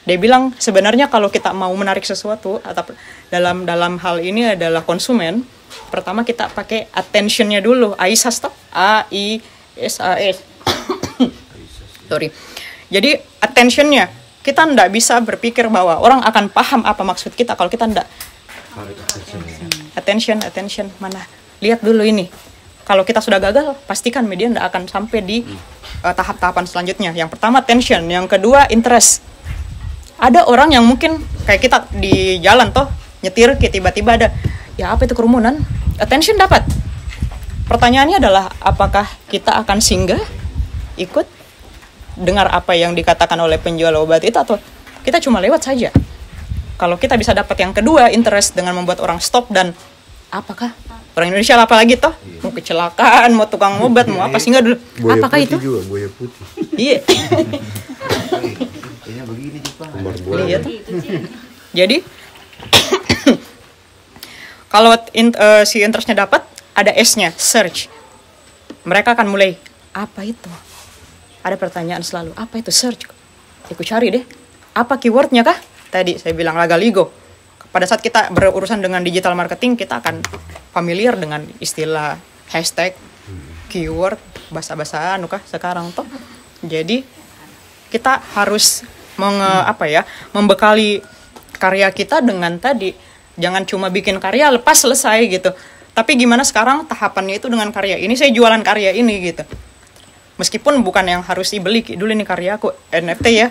Dia bilang sebenarnya kalau kita mau menarik sesuatu atau dalam hal ini adalah konsumen, pertama kita pakai attention-nya dulu. AISAS toh, AISAS. Sorry. Jadi attention-nya, kita ndak bisa berpikir bahwa orang akan paham apa maksud kita kalau kita ndak attention mana, lihat dulu ini. Kalau kita sudah gagal, pastikan media ndak akan sampai di tahap-tahapan selanjutnya. Yang pertama attention, yang kedua interest. Ada orang yang mungkin kayak kita di jalan toh nyetir, tiba-tiba ada ya apa itu kerumunan, attention dapat. Pertanyaannya adalah apakah kita akan singgah, ikut, dengar apa yang dikatakan oleh penjual obat itu, atau kita cuma lewat saja. Kalau kita bisa dapat yang kedua, interest, dengan membuat orang stop dan apakah orang Indonesia apa lagi toh? Mau kecelakaan, mau tukang obat, mau apa, singgah dulu. Buaya apakah putih itu? juga, buaya putih. Iya. Kayaknya begini Jepang. Lihat. Jadi kalau si interestnya dapat, ada S-nya, search. Mereka akan mulai, apa itu? Ada pertanyaan selalu, apa itu search? Aku cari deh. Apa keywordnya kah? Tadi saya bilang Lagaligo. Pada saat kita berurusan dengan digital marketing, kita akan familiar dengan istilah hashtag, keyword, bahasa-bahasa kah sekarang toh. Jadi kita harus membekali karya kita dengan tadi, jangan cuma bikin karya lepas selesai gitu. Tapi gimana sekarang tahapannya itu dengan karya ini, saya jualan karya ini gitu. Meskipun bukan yang harus dibeli dulu nih karya aku, NFT ya,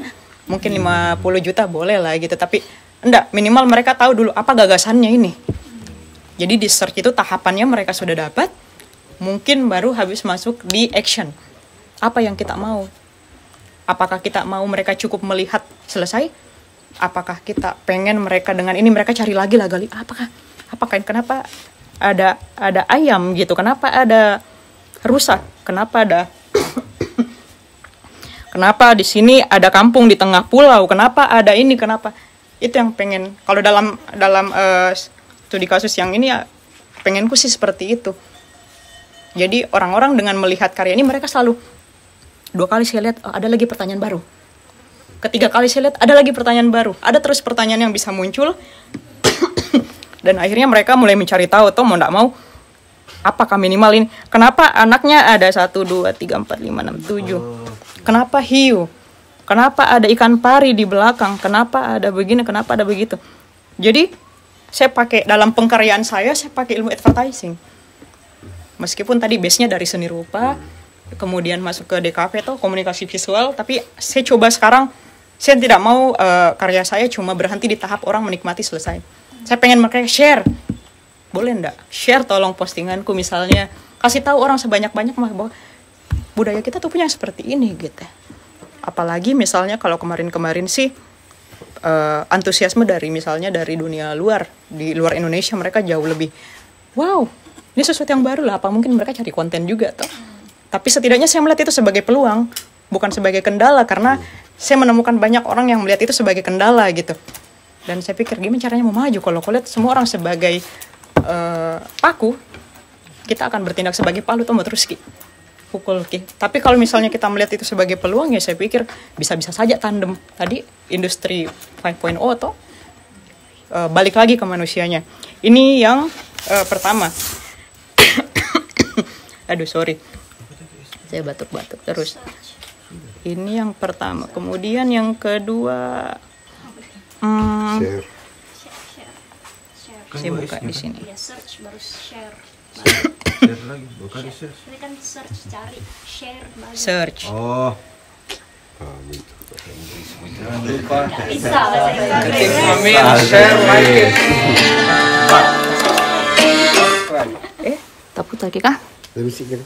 mungkin 50 juta boleh lah gitu, tapi enggak, minimal mereka tahu dulu apa gagasannya ini. Jadi di search itu tahapannya mereka sudah dapat, mungkin baru habis masuk di action. Apa yang kita mau? Apakah kita mau mereka cukup melihat selesai? Apakah kita pengen mereka dengan ini mereka cari lagi apakah kenapa ada ayam gitu, kenapa ada rusa, kenapa ada kenapa di sini ada kampung di tengah pulau, kenapa ada ini, kenapa? Itu yang pengen, kalau dalam studi kasus yang ini ya pengenku sih seperti itu. Jadi orang-orang dengan melihat karya ini mereka selalu 2 kali saya lihat ada lagi pertanyaan baru, 3 kali saya lihat ada lagi pertanyaan baru, ada terus pertanyaan yang bisa muncul. Dan akhirnya mereka mulai mencari tahu mau nggak mau apakah minimal ini, kenapa anaknya ada 1, 2, 3, 4, 5, 6, 7, kenapa hiu, kenapa ada ikan pari di belakang, kenapa ada begini, kenapa ada begitu. Jadi saya pakai dalam pengkaryaan saya pakai ilmu advertising. Meskipun tadi base-nya dari seni rupa, kemudian masuk ke DKV atau komunikasi visual, tapi saya coba sekarang, saya tidak mau karya saya cuma berhenti di tahap orang menikmati selesai. Saya pengen mereka share. Boleh enggak? Share tolong postinganku misalnya. Kasih tahu orang sebanyak-banyak bahwa budaya kita tuh punya seperti ini gitu. Apalagi misalnya kalau kemarin-kemarin sih antusiasme dari misalnya dari dunia luar, di luar Indonesia mereka jauh lebih wow, ini sesuatu yang baru lah, apa mungkin mereka cari konten juga toh. Tapi setidaknya saya melihat itu sebagai peluang, bukan sebagai kendala, karena saya menemukan banyak orang yang melihat itu sebagai kendala gitu. Dan saya pikir gimana caranya mau maju kalau lihat semua orang sebagai paku, kita akan bertindak sebagai palu toh terus gitu. pukul. Tapi kalau misalnya kita melihat itu sebagai peluang, ya saya pikir bisa-bisa saja tandem. Tadi industri 5.0 atau balik lagi ke manusianya. Ini yang pertama. Aduh, sorry. Saya batuk-batuk terus. Ini yang pertama. Kemudian yang kedua, Share. saya buka di sini. Ya, search baru share. Share lagi, bukan di share. Ini kan search, cari, share, bagi. Search. Oh, Gitu. jangan lupa. Bisa bahasa Inggris. Share lagi. Tapos lagi kah? Dari sini.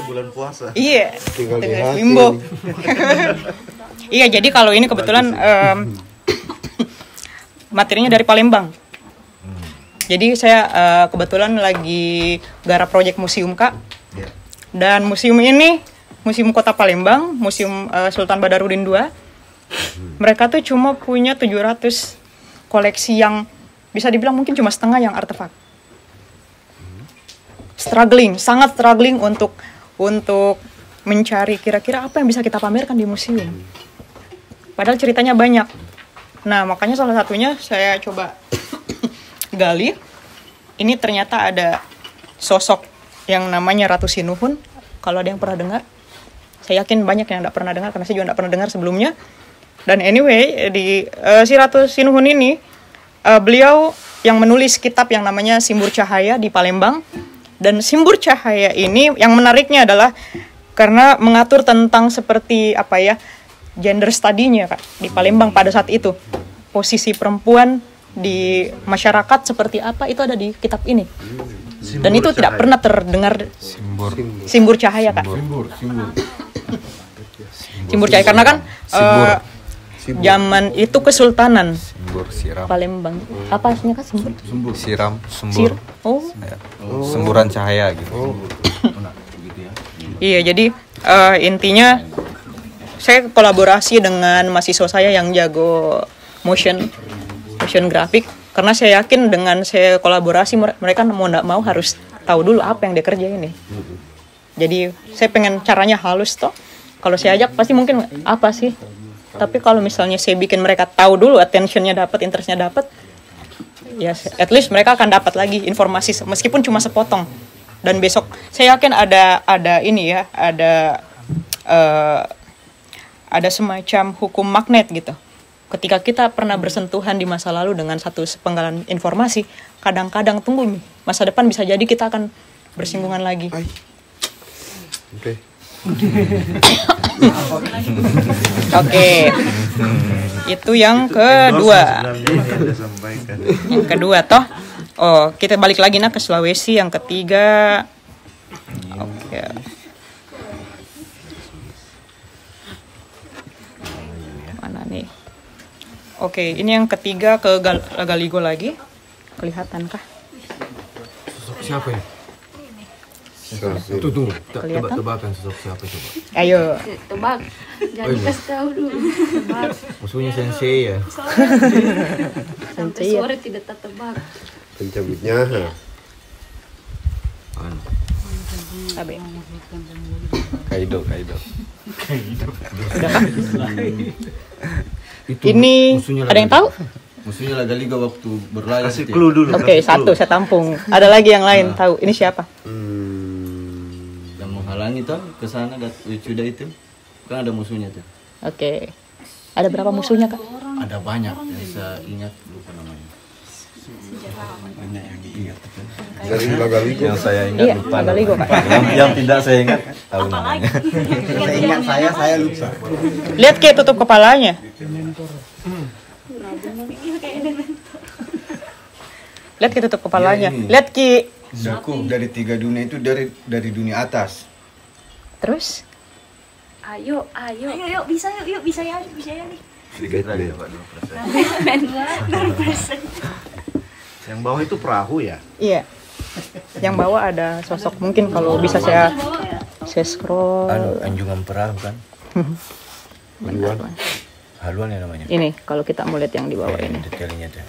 Bulan puasa. Iya. Tinggal di Dengan hati Bimbo. nih. Iya, jadi kalau ini kebetulan materinya dari Palembang. Jadi saya kebetulan lagi garap proyek museum, Kak. Dan museum ini, Museum Kota Palembang, Museum Sultan Badarudin II. Mereka tuh cuma punya 700 koleksi yang bisa dibilang mungkin cuma setengah yang artefak. Sangat struggling untuk mencari kira-kira apa yang bisa kita pamerkan di museum. Padahal ceritanya banyak. Nah, makanya salah satunya saya coba gali. Ini ternyata ada sosok yang namanya Ratu Sinuhun. Kalau ada yang pernah dengar, saya yakin banyak yang tidak pernah dengar karena saya juga tidak pernah dengar sebelumnya. Dan anyway, di si Ratu Sinuhun ini, beliau yang menulis kitab yang namanya Simbur Cahaya di Palembang. Dan Simbur Cahaya ini yang menariknya adalah karena mengatur tentang seperti apa ya, gender study-nya, Kak, di Palembang pada saat itu. Posisi perempuan di masyarakat seperti apa itu ada di kitab ini. Dan itu tidak pernah terdengar. Simbur Cahaya, Kak. Simbur Cahaya karena kan zaman itu Kesultanan Palembang. Apa aslinya, Kak? Sembur. Oh. Semburan cahaya gitu. Iya, jadi intinya saya kolaborasi dengan mahasiswa saya yang jago motion graphic, karena saya yakin dengan saya kolaborasi mereka mau nggak mau harus tahu dulu apa yang dia kerjain ini. Jadi saya pengen caranya halus toh. Kalau saya ajak pasti mungkin apa sih? Tapi kalau misalnya saya bikin mereka tahu dulu, attentionnya dapat, interestnya dapat, ya at least mereka akan dapat lagi informasi meskipun cuma sepotong. Dan besok saya yakin ada ini ya, ada semacam hukum magnet gitu. Ketika kita pernah bersentuhan di masa lalu dengan satu sepenggalan informasi, kadang-kadang tunggu nih, masa depan bisa jadi kita akan bersinggungan lagi. Oke. Oke. Itu yang kedua. Yang kedua toh. Oh, kita balik lagi ke Sulawesi. Yang ketiga. Oke. Mana nih? Oke, ini yang ketiga ke Galigo lagi. Kelihatankah? Sosok siapa ya? Tunggu. Tebak-tebakan sosok siapa coba. Ayo. Tebak. Jangan dikasih tahu dulu. Tebak. Musuhnya sensei ya. Sampai sore tidak tertebak. Pencabutnya. Sabe. Kaido. Ini ada yang tahu? Musuhnya Lagaliga waktu berlayar. Kasih clue dulu. Oke, satu saya tampung. Ada lagi yang lain tahu. Ini siapa? Yang menghalangi tuh ke sana Wicuda itu. Kan ada musuhnya tuh. Oke. Ada berapa musuhnya, Kak? Ada banyak. Yang saya ingat lupa namanya. Banyak yang diingat. Dari Lagaligo. Yang saya ingat Iya, lupa. Lagaligo, Kak. Yang tidak saya ingat tahu namanya. Saya ingat saya lupa. Lihat Ki tutup kepalanya. Lihat Ki tutup kepalanya. Iya, ini. Lihat Ki. Daku dari 3 dunia itu dari dunia atas. Terus Ayo, bisa ya nih. Sedikit lagi. 2%. Yang bawah itu perahu ya? iya. Yang bawah ada sosok mungkin kalau bisa saya scroll. Anjungan perahu kan? Benar. Haluan ya namanya. Ini kalau kita mau lihat yang di bawah ini. Detailnya tuh.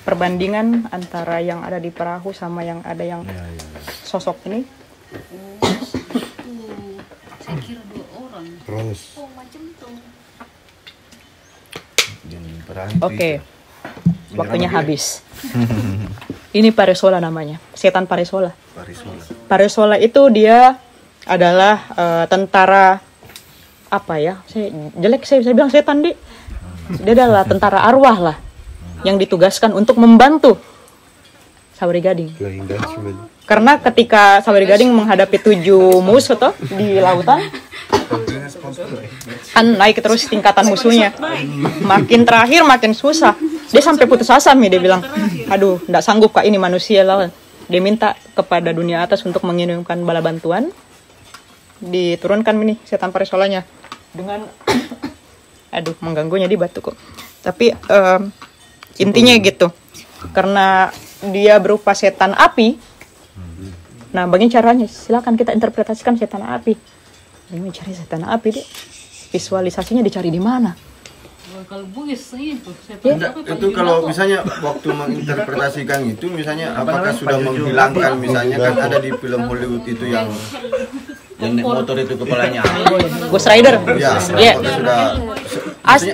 Perbandingan antara yang ada di perahu sama yang ada yang sosok ini. Saya kira 2 orang. Terus. Oh, macam tuh. Jangan perahu. Oke. Waktunya habis. Ini Paresola namanya. Setan Paresola. Paresola itu dia adalah tentara apa ya? Saya bilang setan di. Dia adalah tentara arwah lah yang ditugaskan untuk membantu Sawari Gading. Karena ketika Sawari Gading menghadapi 7 musuh toh di lautan, kan naik terus tingkatan musuhnya. Makin terakhir makin susah. Dia sampai putus asa nih, dia bilang, aduh, nggak sanggup kak ini manusia lawan. Dia minta kepada dunia atas untuk mengirimkan bala bantuan. Diturunkan ini setan Paresolanya dengan, aduh, mengganggunya di batu kok. Tapi intinya gitu, karena dia berupa setan api. Nah, bagaimana caranya? Silakan kita interpretasikan setan api. Bagaimana cari setan api deh? Visualisasinya dicari di mana? Kalau bugis itu. Itu kalau misalnya waktu menginterpretasikan itu misalnya apakah sudah menghilangkan misalnya kan ada di film Hollywood itu yang naik motor itu kepalanya. Ghost Rider. Ya, Iya. sudah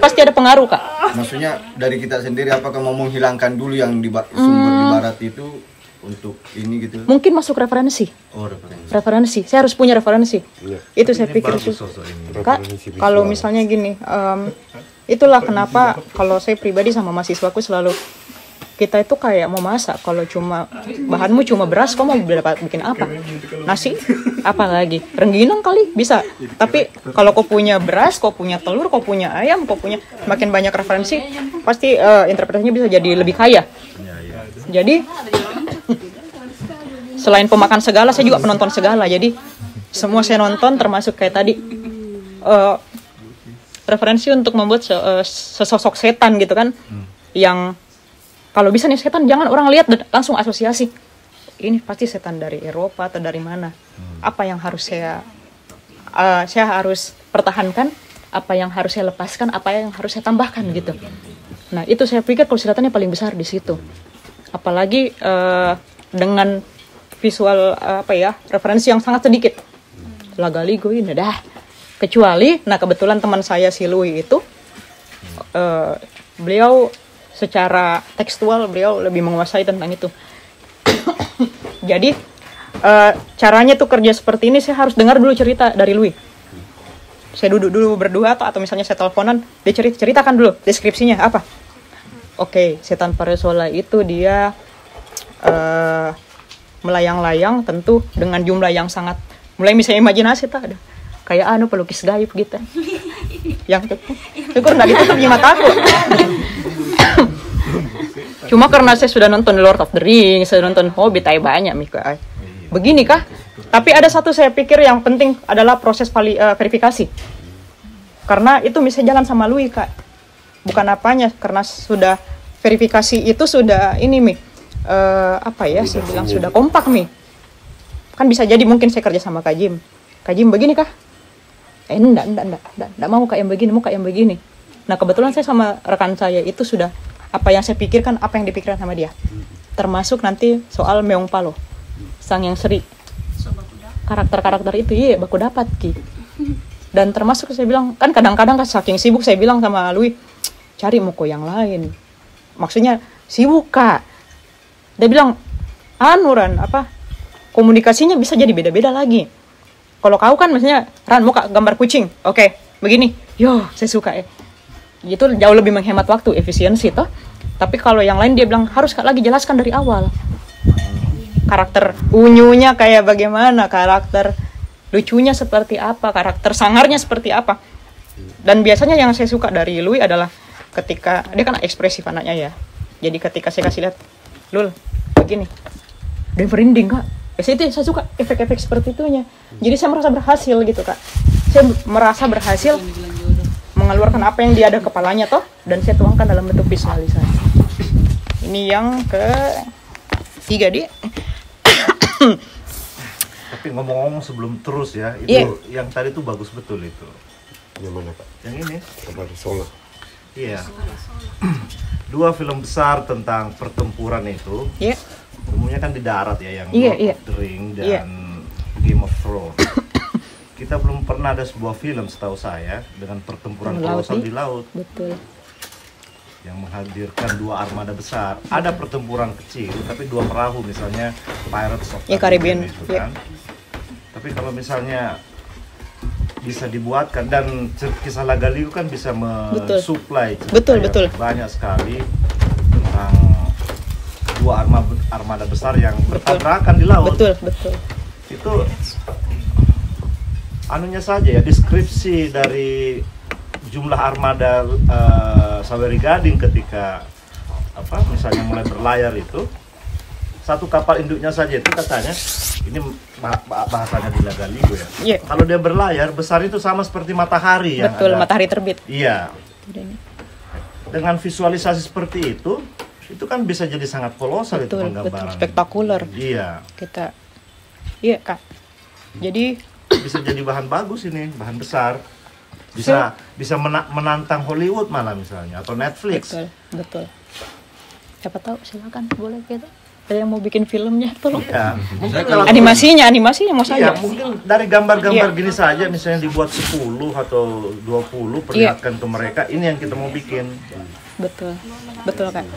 Pasti ada pengaruh kak. maksudnya dari kita sendiri apakah mau menghilangkan dulu yang di sumber di barat itu untuk ini gitu. Mungkin masuk referensi. Oh, referensi. Referensi. Saya harus punya referensi. Itu saya pikir bagus itu. sosok ini. Kak, kalau misalnya gini, itulah kenapa kalau saya pribadi sama mahasiswaku selalu kita itu kayak mau masak, kalau cuma bahanmu cuma beras, kau mau bikin apa? Nasi? Apa lagi? Rengginang kali bisa. Tapi kalau kau punya beras, kau punya telur, kau punya ayam, kau punya makin banyak referensi, pasti interpretasinya bisa jadi lebih kaya. Jadi selain pemakan segala, saya juga penonton segala. Jadi semua saya nonton, termasuk kayak tadi referensi untuk membuat sesosok setan gitu kan, yang kalau bisa nih setan jangan orang lihat dan langsung asosiasi ini pasti setan dari Eropa atau dari mana. Apa yang harus saya harus pertahankan, apa yang harus saya lepaskan, apa yang harus saya tambahkan gitu. Nah itu saya pikir kesulitannya paling besar di situ. Apalagi dengan visual referensi yang sangat sedikit. Lagaligo ini dah. Kecuali, nah kebetulan teman saya si Louis itu, beliau secara tekstual beliau lebih menguasai tentang itu. Jadi caranya tuh kerja seperti ini, saya harus dengar dulu cerita dari Louis. Saya duduk dulu berdua atau misalnya saya teleponan, dia ceritakan dulu deskripsinya apa. Oke, setan Paresola itu dia melayang-layang tentu dengan jumlah yang sangat, mulai misalnya imajinasi tak ada kayak pelukis gaib gitu yang syukur nggak ditutup di mataku. Cuma karena saya sudah nonton Lord of the Rings, saya nonton Hobbit, banyak Mika. Begini kah? Tapi ada satu saya pikir yang penting adalah proses verifikasi. Karena itu misalnya jalan sama Louis kak. Bukan apanya, karena sudah verifikasi itu sudah ini Mi. Saya bilang sudah kompak Mi. Kan bisa jadi mungkin saya kerja sama Kak Jim. Kak Jim begini kah? Enggak mau kak yang begini, mau kak yang begini. Nah kebetulan saya sama rekan saya itu sudah apa yang saya pikirkan, apa yang dipikirkan sama dia. Termasuk nanti soal Meong Palo, sang yang seri. Karakter-karakter itu baku dapat Ki. Dan termasuk saya bilang, kan kadang-kadang kan saking sibuk saya bilang sama Louis, cari muko yang lain. Maksudnya sibuk kak. Dia bilang, Ran, komunikasinya bisa jadi beda-beda lagi. Kalau kau kan maksudnya, Ran mau kak gambar kucing, oke, begini, saya suka Itu jauh lebih menghemat waktu, efisiensi toh. Tapi kalau yang lain dia bilang harus lagi jelaskan dari awal. Karakter unyunya kayak bagaimana, karakter lucunya seperti apa, karakter sangarnya seperti apa. Dan biasanya yang saya suka dari Louis adalah ketika dia kan ekspresif anaknya ya. Jadi ketika saya kasih lihat, Lul, begini, dia merinding kak. Biasanya itu saya suka efek-efek seperti itunya. Jadi saya merasa berhasil gitu kak. Saya merasa berhasil mengeluarkan apa yang dia ada kepalanya toh, dan saya tuangkan dalam bentuk visualisasi. Ini yang ketiga dia. Tapi ngomong-ngomong sebelum terus ya, itu yang tadi tuh bagus betul itu. Yang mana Pak? Yang ini. Kabar Songa. Iya. Dua film besar tentang pertempuran itu. Iya. Umumnya kan di darat ya, yang Iya, Lord of the Ring dan Game of Thrones. Kita belum pernah ada sebuah film setahu saya dengan pertempuran kolosal di laut. Betul. Yang menghadirkan dua armada besar. Ada pertempuran kecil, tapi dua perahu misalnya Pirates of Caribbean itu kan. Tapi kalau misalnya bisa dibuatkan, dan kisah Lagaligu kan bisa mensuplai betul. banyak sekali tentang dua armada besar yang bertabrakan di laut. Betul. Itu anunya saja ya, deskripsi dari jumlah armada Saweri Gading ketika misalnya mulai berlayar itu, satu kapal induknya saja itu katanya, ini bahasanya di Lagaligu ya. Kalau dia berlayar besar itu sama seperti matahari yang betul, matahari terbit. Iya. Dengan visualisasi seperti itu kan bisa jadi sangat kolosal itu penggambaran. Betul, spektakuler. Iya. Iya kak. Jadi bisa jadi bahan bagus ini, bahan besar. Bisa menantang Hollywood malah misalnya, atau Netflix. Betul. Siapa tahu, silakan, boleh gitu. Ada yang mau bikin filmnya, tolong. Iya. Animasinya mau saja. Iya, mungkin dari gambar-gambar gini saja, misalnya dibuat 10 atau 20, perlihatkan ke mereka, ini yang kita mau bikin. Betul kak.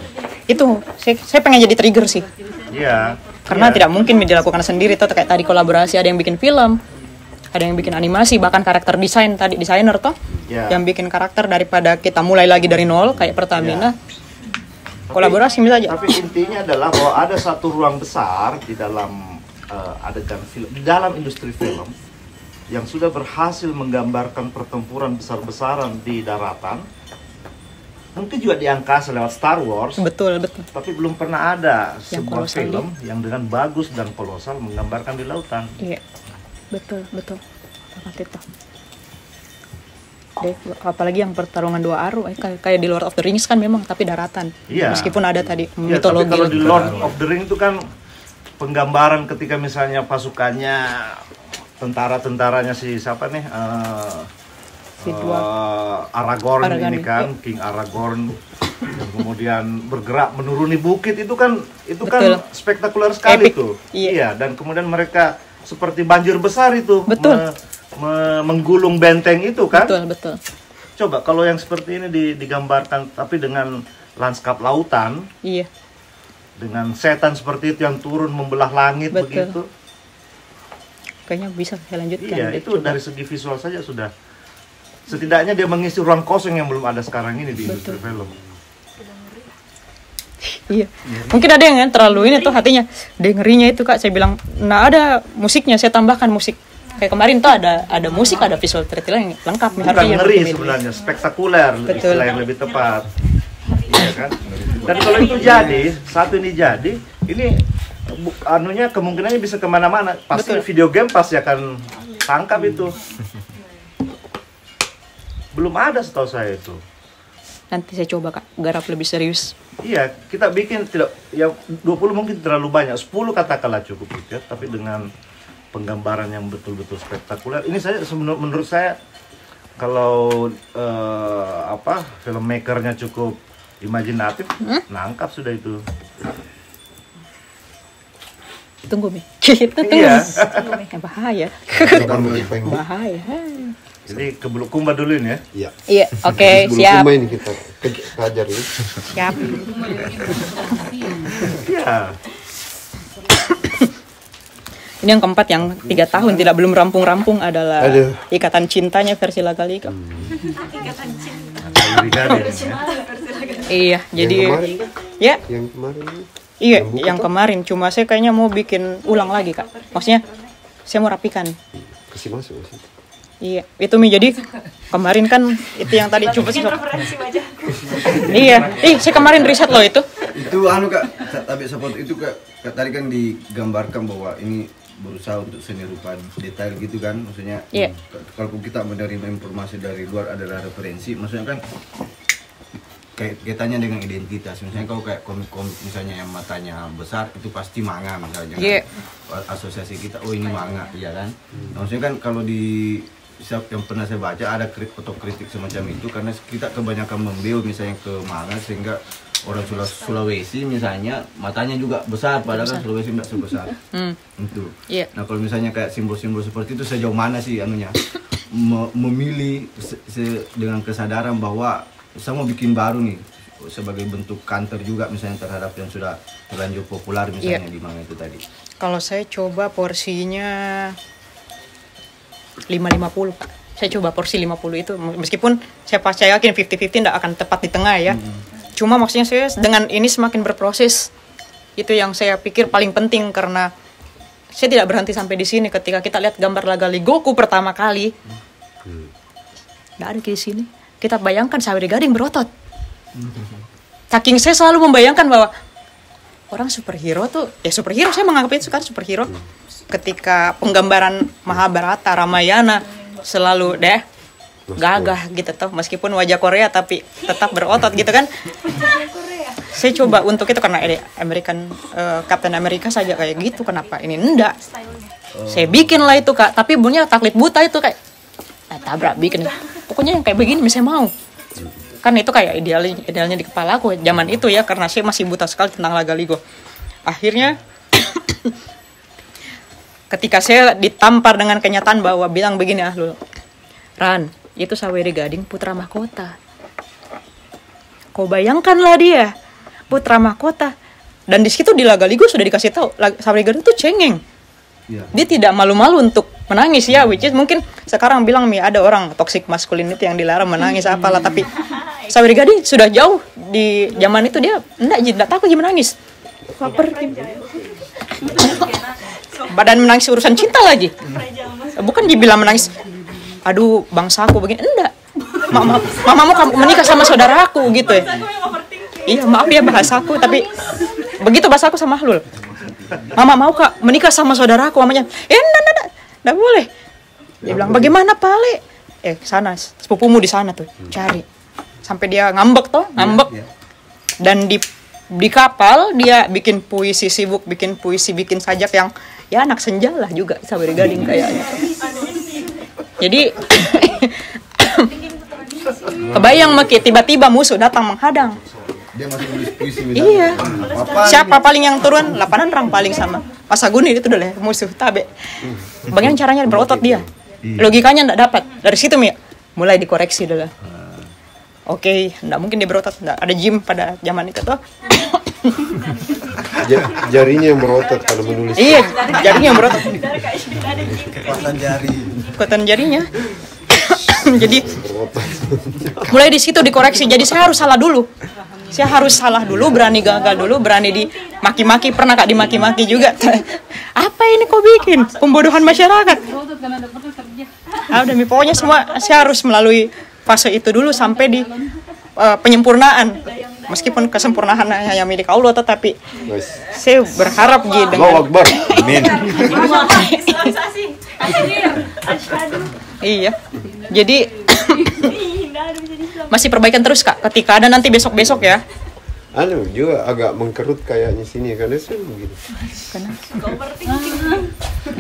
Itu saya pengen jadi trigger sih. Iya. Karena tidak mungkin dilakukan sendiri tuh, kayak tadi kolaborasi, ada yang bikin film, ada yang bikin animasi, bahkan karakter desainer toh, yang bikin karakter daripada kita mulai lagi dari nol kayak Pertamina. Kolaborasi misalnya. Tapi intinya adalah bahwa ada satu ruang besar di dalam adegan film, di dalam industri film yang sudah berhasil menggambarkan pertempuran besar-besaran di daratan. Mungkin juga di angkasa lewat Star Wars. Betul. Tapi belum pernah ada sebuah film yang dengan bagus dan kolosal menggambarkan di lautan. Iya. Betul. Itu. Apalagi yang pertarungan dua arus kayak di Lord of the Rings kan memang, tapi daratan. Iya. Meskipun ada tadi mitologi. Tapi kalau di Lord of the Rings itu kan penggambaran ketika misalnya pasukannya, tentara-tentaranya si siapa nih? Aragorn ini kan, King Aragorn, yang kemudian bergerak menuruni bukit, itu kan spektakuler sekali. Epic. Tuh. Iya, dan kemudian mereka seperti banjir besar itu. Menggulung benteng itu kan. Betul. Coba kalau yang seperti ini digambarkan tapi dengan lanskap lautan. Iya. Dengan setan seperti itu yang turun membelah langit begitu. Kayaknya bisa saya lanjutkan. Iya, itu dari segi visual saja sudah. Setidaknya dia mengisi ruang kosong yang belum ada sekarang ini di industri film. Iya. Mungkin ada yang terlalu ini tuh hatinya. Dengerinya itu kak, saya bilang, nah ada musiknya, saya tambahkan musik. Kayak kemarin tuh ada musik, ada visual yang lengkap. Bukan ngeri sebenarnya, spektakuler, istilah yang lebih tepat. Iya kan? Dan kalau itu jadi, satu ini jadi, ini anunya kemungkinannya bisa kemana-mana. Pasti video game pasti akan tangkap itu. Belum ada setahu saya itu. Nanti saya coba kak, garap lebih serius. Iya, kita bikin tidak, ya 20 mungkin terlalu banyak, 10 katakanlah cukup gitu ya, tapi dengan penggambaran yang betul-betul spektakuler. Ini saya menurut saya kalau filmmakernya cukup imajinatif, nangkap sudah itu. Tunggu Mi. Tunggu. Iya. Bahaya. Bahaya. Jadi ke Bulukumba dulu ini ya? Iya. Iya, oke, siap. Bulukumba ini kita kejar ini. Siap. Iya. Ini yang keempat yang 3 tahun tidak belum rampung-rampung adalah Ikatan Cintanya versi Lagaligu. Ikatan cinta. Saweri Gading ya. Iya, jadi yang kemarin kan? ya. Yang kemarin. Iya, yang kemarin. Cuma saya kayaknya mau bikin ulang lagi, Kak. Maksudnya saya mau rapikan. Kasih masuk sih. Iya, itu Mi. Jadi kemarin kan itu yang tadi coba sih. Iya, saya kemarin riset loh itu. Itu anu Kak, tapi seperti itu Kak, tadi kan digambarkan bahwa ini berusaha untuk seni rupa detail gitu kan, maksudnya kalau kita menerima informasi dari luar adalah referensi, maksudnya kan kaitannya dengan identitas. Misalnya kalau kayak komik-komik misalnya yang matanya besar itu pasti manga misalnya. Asosiasi kita oh ini manga, ya kan. Maksudnya kan kalau di yang pernah saya baca ada otokritik semacam itu karena kita kebanyakan membeli misalnya ke manga sehingga orang Sulawesi misalnya matanya juga besar padahal kan Sulawesi tidak sebesar itu. Nah kalau misalnya kayak simbol-simbol seperti itu sejauh mana sih anunya memilih dengan kesadaran bahwa saya mau bikin baru nih sebagai bentuk counter juga misalnya terhadap yang sudah terlanjur populer misalnya di manga itu tadi. Kalau saya coba porsinya 5-50 Pak. Saya coba porsi 50 itu meskipun saya pasti yakin 50-50 tidak akan tepat di tengah ya. Cuma maksudnya saya dengan ini semakin berproses. Itu yang saya pikir paling penting karena saya tidak berhenti sampai di sini ketika kita lihat gambar Lagali Goku pertama kali. Nggak ada di sini. Kita bayangkan Saweri Gading berotot. Saking saya selalu membayangkan bahwa orang superhero tuh, ya superhero saya menganggap itu kan superhero. Ketika penggambaran Mahabharata, Ramayana selalu gagah gitu toh, meskipun wajah Korea tapi tetap berotot gitu kan. Saya coba untuk itu karena Captain America saja kayak gitu, kenapa ini enggak? Saya bikin lah itu Kak, tapi bunyinya taklid buta itu kayak tabrak bikin. Pokoknya yang kayak begini saya mau. Kan itu kayak idealnya di kepala aku zaman itu ya karena saya masih buta sekali tentang Lagaligo. Akhirnya ketika saya ditampar dengan kenyataan bahwa bilang begini Ahlul, Ran, itu Saweri Gading putra mahkota. Kau bayangkanlah dia putra mahkota. Dan di situ di Lagaligo sudah dikasih tahu Saweri Gading itu cengeng. Dia tidak malu-malu untuk menangis ya, which is mungkin sekarang bilang ada orang toxic masculinity yang dilarang menangis apalah, tapi Saweri Gading sudah jauh di zaman itu dia enggak takut dia menangis. Badan menangis urusan cinta lagi. Bukan dibilang menangis, aduh bangsaku begini, enggak. Mamamu kamu menikah sama saudaraku gitu ya. Iya maaf ya bahasaku, tapi begitu bahasaku sama Ahlul. Mama mau Kak menikah sama saudaraku, mamanya. Enggak boleh. Dia bilang bagaimana Pale? Sana sepupumu di sana tuh cari. Sampai dia ngambek. Dan di kapal dia bikin puisi sibuk, bikin sajak yang ya anak senja lah juga Saweri Gading kayaknya. Jadi kebayang Maki tiba-tiba musuh datang menghadang. Dia masih nulis puisi iya. Siapa paling yang turun? 8 orang paling sama. Pasaguni itu dulu musuh tabe. Bagaimana caranya berotot dia? Logikanya enggak dapat. Dari situ mulai dikoreksi dulu. Oke, enggak mungkin dia berotot, enggak ada gym pada zaman itu tuh. Jarinya yang berotot kalau menulis. Iya, jarinya yang berotot. Kekuatan jarinya. Jadi mulai di situ dikoreksi. Jadi saya harus salah dulu. Berani gagal dulu, berani dimaki-maki. Pernah Kak dimaki-maki juga. Apa ini kau bikin? Pembodohan masyarakat. Pokoknya semua saya harus melalui fase itu dulu sampai di penyempurnaan. Meskipun kesempurnaan hanya milik Allah, tetapi saya berharap gitu dengan Allahu Akbar. Amin. Iya. Jadi masih perbaikan terus Kak. Ketika ada nanti besok-besok ya. Juga agak mengkerut kayaknya sini karena sih begitu.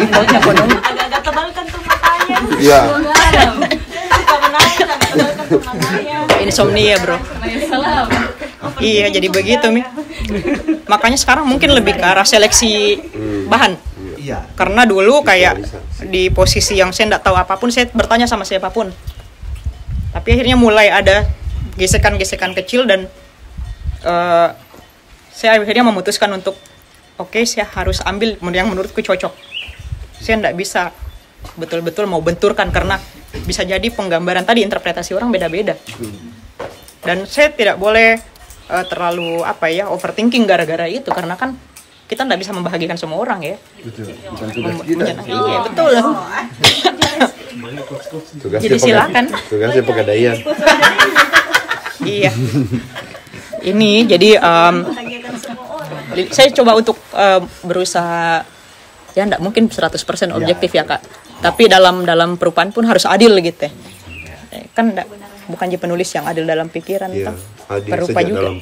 Agak-agak tebal kan tuh matanya. Iya. Insomnia bro. Iya jadi begitu Mi. Makanya sekarang mungkin lebih ke arah seleksi bahan. Karena dulu kayak di posisi yang saya tidak tahu apapun, saya bertanya sama siapapun. Tapi akhirnya mulai ada gesekan-gesekan kecil dan saya akhirnya memutuskan untuk saya harus ambil yang menurutku cocok. Saya tidak bisa betul-betul mau benturkan karena bisa jadi penggambaran tadi interpretasi orang beda-beda. Dan saya tidak boleh terlalu apa ya overthinking gara-gara itu, karena kan kita nggak bisa membahagiakan semua orang ya. Betul. Bukan tugas kita. Iya betul. Tugasnya Jadi silakan. Tugasnya pegadaian. Iya. Ini jadi saya coba untuk berusaha ya nggak mungkin 100% objektif ya Kak. Tapi dalam perubahan pun harus adil gitu ya. Kan bukan penulis yang adil dalam pikiran, Iya, adil perupa saja juga. dalam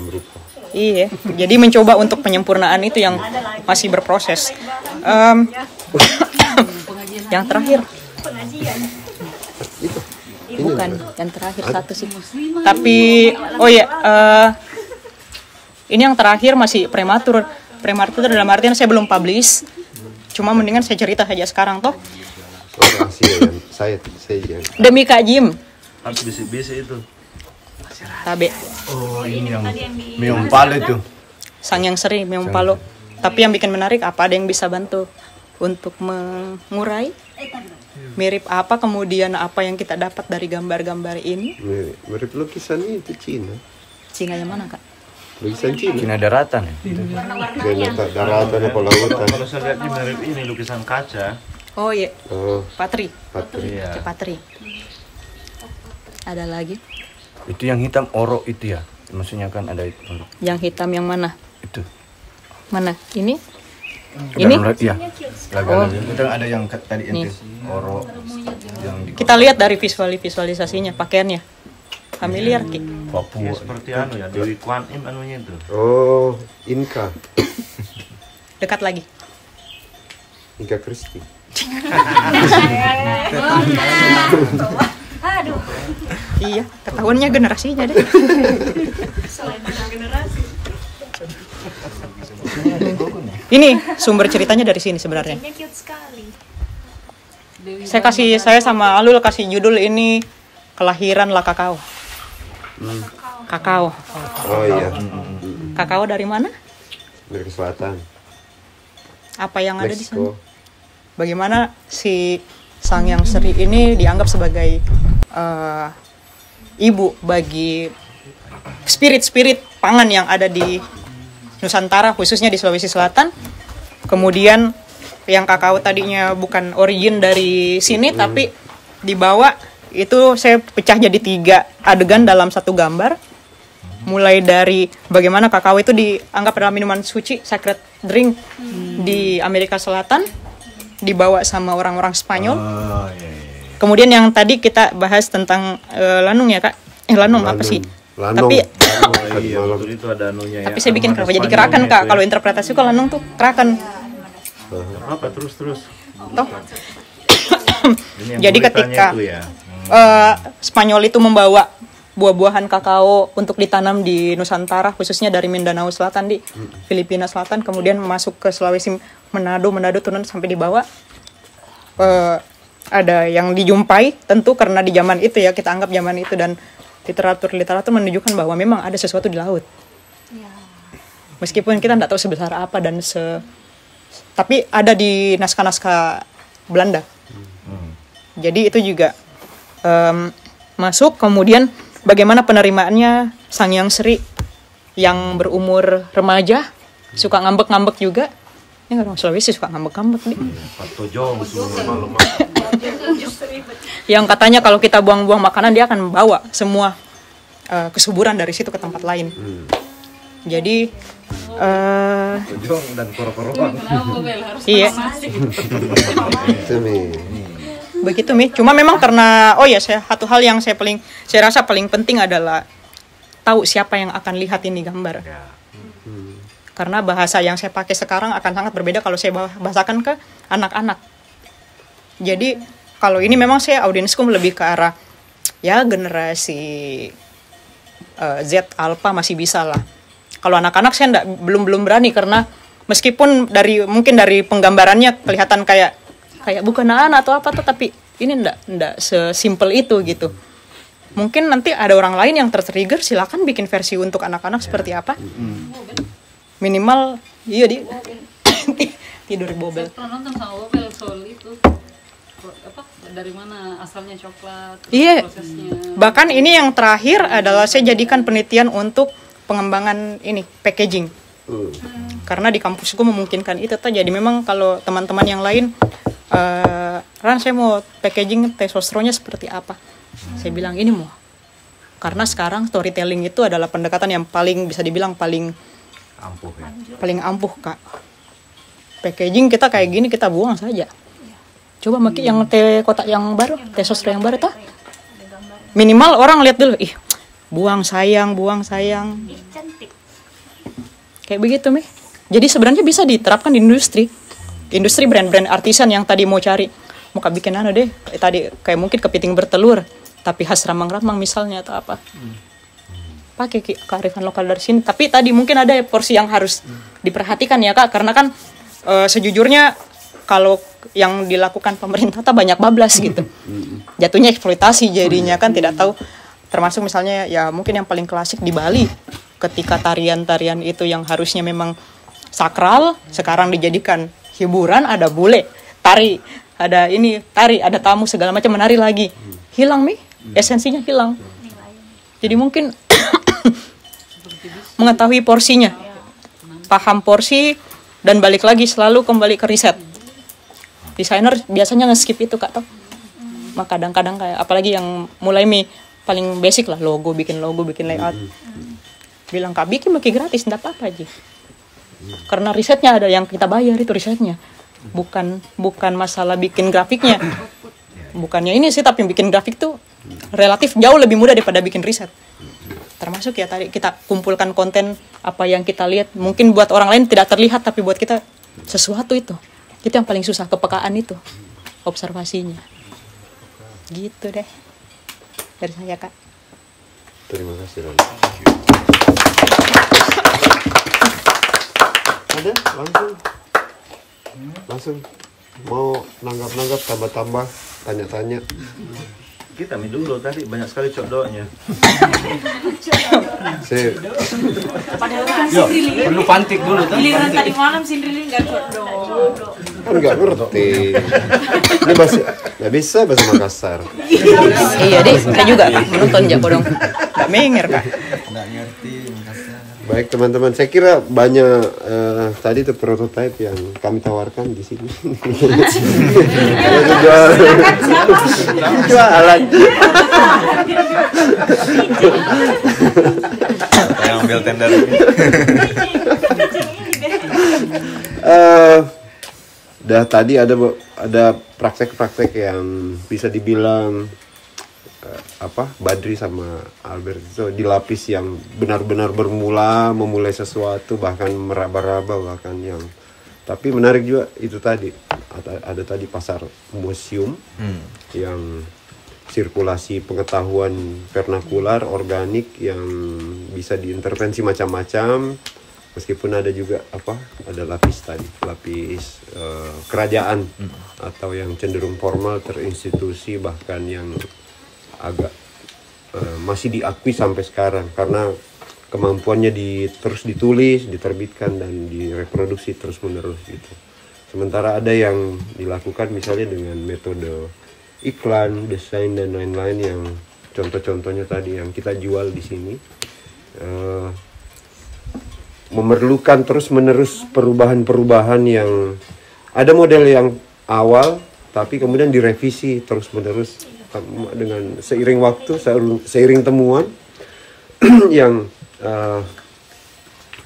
berupa. Iya, jadi mencoba untuk penyempurnaan itu yang masih berproses. Yang terakhir, bukan yang terakhir satu sih. Tapi ini yang terakhir masih prematur. Prematur dalam artian saya belum publish. Cuma mendingan saya cerita saja sekarang toh. Saya yang Demi Kak Jim. Harus bisik-bisik itu. Tabe. Oh, ini yang Meong Palo itu. Sang yang seri Meong Palo. Tapi yang bikin menarik apa, ada yang bisa bantu untuk mengurai mirip apa, kemudian apa yang kita dapat dari gambar-gambar ini. mirip lukisannya itu Cina. Cina yang mana Kak? Lukisan Cina. Cina daratan ya. Daratan apa lautan? Kalau saya lihat ini mirip ini lukisan kaca. Oh iya, Oh, Patri. Iya. Patri. Ada lagi? Itu yang hitam oro itu ya. Maksudnya kan ada itu oro. Yang hitam yang mana? Itu. Mana? Ini? Ini? Iya. Itu ada yang tadi ente oro yang di Kita lihat dari visualisasinya, pakaiannya. Familiar Ki? Papua. Ya, seperti anu ya, Dewi Kwan Im anunya itu. oh, Inka Dekat lagi. Kristi. Aduh. Iya, ketahuannya generasinya deh. Ini sumber ceritanya dari sini sebenarnya. Cute sekali. Saya sama Alul kasih judul ini Kelahiran La Kakao. Kakao. Oh iya, Kakao dari mana? dari selatan. Apa yang ada di sana? Meksiko. Bagaimana si Sang Yang Seri ini dianggap sebagai ibu bagi spirit-spirit pangan yang ada di Nusantara, khususnya di Sulawesi Selatan. Kemudian yang kakao tadinya bukan origin dari sini, tapi dibawa, itu saya pecah jadi 3 adegan dalam satu gambar. Mulai dari bagaimana kakao itu dianggap adalah minuman suci, sacred drink di Amerika Selatan, dibawa sama orang-orang Spanyol. Kemudian yang tadi kita bahas tentang lanung ya Kak. Lanung apa sih? Lanong. Tapi Iya, betul itu ada anunya ya. tapi saya bikin kenapa jadi kerakan Kak. Kalau interpretasi kok lanung tuh kerakan. Apa terus? Toh. Ini yang Jadi beritanya ketika itu ya. Spanyol itu membawa buah-buahan kakao untuk ditanam di Nusantara, khususnya dari Mindanao Selatan di Filipina Selatan, kemudian masuk ke Sulawesi, Manado turun sampai di bawah. Ada yang dijumpai, tentu karena di zaman itu ya, kita anggap zaman itu, dan literatur menunjukkan bahwa memang ada sesuatu di laut. Meskipun kita tidak tahu sebesar apa dan tapi ada di naskah-naskah Belanda. Jadi itu juga masuk. Kemudian bagaimana penerimaannya Sang Yang Seri yang berumur remaja, suka ngambek-ngambek juga. Ini orang Sulawesi suka ngambek-ngambek nih. Pak Tojong Yang katanya kalau kita buang-buang makanan dia akan membawa semua kesuburan dari situ ke tempat lain. Jadi Tojong dan koro-koroan. iya. Itu nih. Begitu Mi. Cuma memang karena satu hal yang saya rasa paling penting adalah tahu siapa yang akan lihat ini gambar. Karena bahasa yang saya pakai sekarang akan sangat berbeda kalau saya bahasakan ke anak-anak. Jadi kalau ini memang saya audiensku lebih ke arah ya generasi Z Alpha masih bisa lah. Kalau anak-anak saya belum berani, karena meskipun mungkin dari penggambarannya kelihatan kayak bukan anak atau apa tuh, tapi ini enggak sesimpel itu gitu. Mungkin nanti ada orang lain yang tertrigger, silakan bikin versi untuk anak-anak seperti apa. Minimal iya tidur di bobel. Pernah nonton sama Bobel soal itu apa dari mana asalnya coklat, Iya. prosesnya. Bahkan ini yang terakhir adalah saya jadikan penelitian untuk pengembangan ini packaging. Karena di kampusku memungkinkan itu tuh. Jadi memang kalau teman-teman yang lain, Ran saya mau packaging teh sostronya seperti apa? Saya bilang ini mau. Karena sekarang storytelling itu adalah pendekatan yang paling bisa dibilang paling Ampuh ya. paling ampuh, Kak. Packaging kita kayak gini kita buang saja. Coba maki yang teh kotak yang baru, teh sostro yang baru tuh. Minimal orang lihat dulu, ih, buang sayang. Kayak begitu, Meh. Jadi sebenarnya bisa diterapkan di industri. Industri brand-brand artisan yang tadi mau cari. Mau bikin deh, tadi kayak mungkin kepiting bertelur, tapi khas Ramang-Ramang misalnya atau apa. Pakai kearifan lokal dari sini. Tapi tadi mungkin ada porsi yang harus diperhatikan ya, Kak, karena kan sejujurnya kalau yang dilakukan pemerintah tak banyak bablas gitu. Jatuhnya eksploitasi jadinya kan tidak tahu. Termasuk misalnya ya mungkin yang paling klasik di Bali, ketika tarian-tarian itu yang harusnya memang sakral sekarang dijadikan hiburan, ada bule tari, ada ini tari, ada tamu segala macam menari lagi. Hilang nih, esensinya hilang. Jadi mungkin mengetahui porsinya, paham porsi, dan balik lagi selalu kembali ke riset. Desainer biasanya nge-skip itu, Kak, toh. Maka kadang-kadang kayak apalagi yang mulai paling basic lah, logo, bikin layout. Bilang, Kak, bikin gratis, enggak apa-apa aja. Karena risetnya ada yang kita bayar itu risetnya. Bukan masalah bikin grafiknya. Bukannya ini sih, tapi bikin grafik tuh relatif jauh lebih mudah daripada bikin riset. Termasuk ya tadi kita kumpulkan konten apa yang kita lihat, mungkin buat orang lain tidak terlihat tapi buat kita sesuatu itu yang paling susah, kepekaan itu, observasinya. Gitu deh dari saya, Kak. Terima kasih, Ran. Ada langsung mau nanggap tambah tanya-tanya. Kita dulu tadi banyak sekali codoknya. Saya Perlu pantik dulu tuh. Giliran tadi malam Sindrili nggak jodoh. kan nggak ngerti. Ini nggak bisa bahasa Makassar. Iya deh, saya juga menonton Jako dong. Nggak menger, Kak. Nggak ngerti Makassar. Baik teman-teman, saya kira banyak tadi itu prototipe yang kami tawarkan di sini. Jualan. Yang ambil tender. Dah tadi ada praktek-praktek yang bisa dibilang Badri sama Albert itu di lapis yang benar-benar memulai sesuatu, bahkan meraba-raba, bahkan yang tapi menarik juga itu tadi ada tadi pasar museum yang sirkulasi pengetahuan vernakular organik yang bisa diintervensi macam-macam, meskipun ada juga ada lapis kerajaan atau yang cenderung formal terinstitusi, bahkan yang agak masih diakui sampai sekarang karena kemampuannya terus ditulis, diterbitkan dan direproduksi terus-menerus gitu. Sementara ada yang dilakukan misalnya dengan metode iklan, desain dan lain-lain yang contoh-contohnya tadi yang kita jual di sini memerlukan terus-menerus perubahan-perubahan yang ada model yang awal tapi kemudian direvisi terus-menerus dengan seiring waktu, seiring temuan yang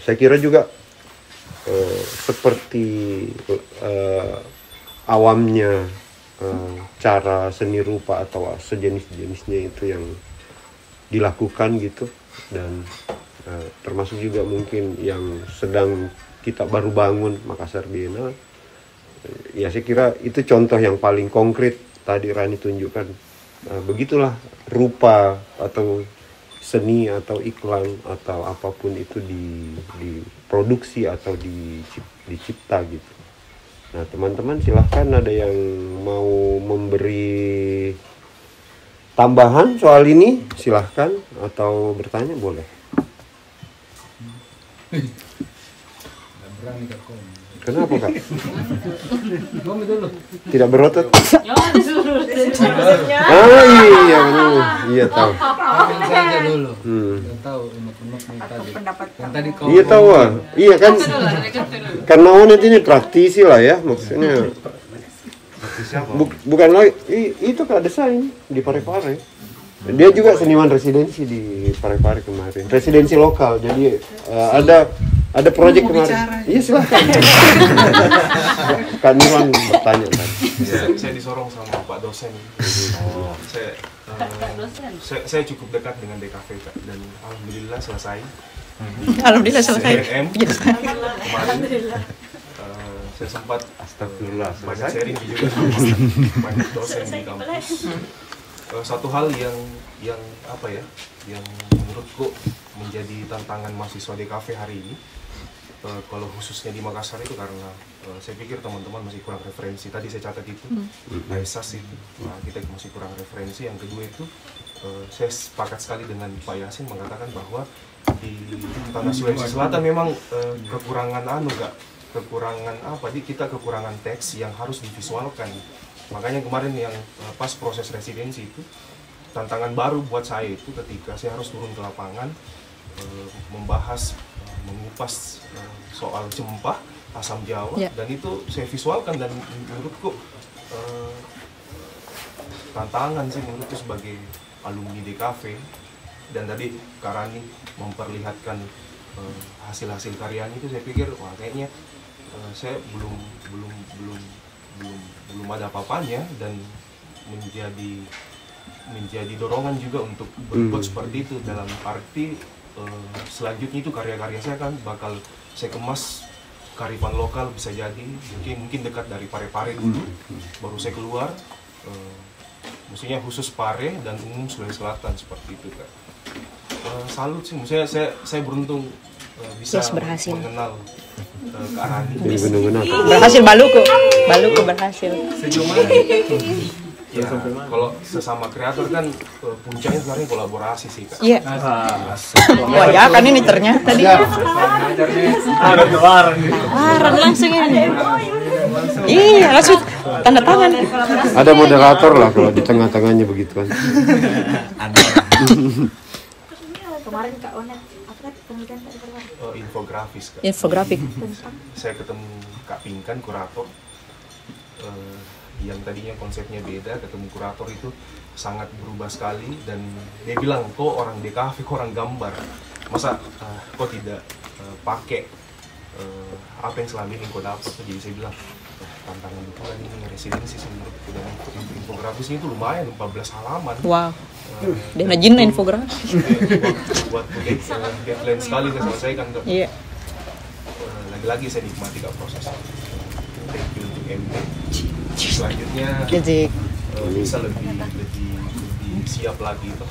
saya kira juga seperti awamnya cara seni rupa atau sejenis-jenisnya itu yang dilakukan gitu, dan termasuk juga mungkin yang sedang kita baru bangun Makassar Biennale. Ya saya kira itu contoh yang paling konkret tadi Rani tunjukkan. Begitulah rupa atau seni atau iklan atau apapun itu diproduksi atau dicipta gitu. Nah teman-teman silahkan ada yang mau memberi tambahan soal ini silahkan, atau bertanya boleh. Kenapa kak? Tidak berotot? Oh iya benar, iya tahu. Saja dulu. Tahu unek-unek tadi. Iya tahu ah, iya kan? Karena Onet ini praktisi lah ya, maksudnya. Bukan lagi, itu kak desain di Parepare. Dia juga seniman residensi di Parepare kemarin, residensi lokal. Jadi ada proyek kemarin. Iya silakan. Kak Nirwan bertanya tadi. Saya disorong sama Pak dosen. Saya cukup dekat dengan DKV Kak, dan alhamdulillah selesai. Alhamdulillah selesai. Kemarin saya sempat banyak sharing juga sama banyak dosen di kampus. Satu hal yang apa ya, yang menurutku menjadi tantangan mahasiswa DKV hari ini, kalau khususnya di Makassar itu karena saya pikir teman-teman masih kurang referensi. Tadi saya catat itu, AESAS itu, kita masih kurang referensi. Yang kedua itu, saya sepakat sekali dengan Pak Yasin mengatakan bahwa di tanah Sulawesi Selatan memang kekurangan kekurangan teks yang harus divisualkan. Makanya kemarin yang pas proses residensi itu, tantangan baru buat saya itu ketika saya harus turun ke lapangan, membahas, mengupas soal cempah, asam Jawa, dan itu saya visualkan, dan menurutku tantangan sih menurutku sebagai alumni DKV. Dan tadi Kak Rani memperlihatkan hasil-hasil karyanya itu, saya pikir wah kayaknya saya belum ada apa-apanya, dan menjadi dorongan juga untuk berbuat seperti itu. Dalam arti selanjutnya itu karya-karya saya kan bakal saya kemas kearifan lokal, bisa jadi mungkin dekat dari Parepare dulu, baru saya keluar maksudnya khusus Pare dan umum Sulawesi Selatan seperti itu Kak. Salut sih, maksudnya saya beruntung bisa mengenal Kak Rani. Berhasil Baluku berhasil. Sejauh mana? Ya, kalau sesama kreator kan puncaknya sebenarnya kolaborasi sih Kak. Iya. Wah ya kan ini ternyata tadi. Ada Tawaran langsung ini. Iya langsung tanda tangan. Ada moderator lah kalau di tengah-tengahnya begitu kan. Kemarin Kak Onet, apa kan penelitian tadi kemarin? Infografis Kak. Infografik. Saya ketemu Kak Pinkan, kurator. Yang tadinya konsepnya beda, ketemu kurator itu sangat berubah sekali, dan dia bilang, kok orang DKV, kok orang gambar, masa kok tidak pakai apa yang selama ini kau dapat. Jadi saya bilang, tantangan betulan ini residensi menurutku, dan infografisnya itu lumayan 14 halaman. Wow. Dia najin infografis. Buat deadline sekali saya selesaikan. Iya. Lagi-lagi saya nikmati Kak prosesnya. Thank you untuk MD. Selanjutnya bisa lebih siap lagi toh.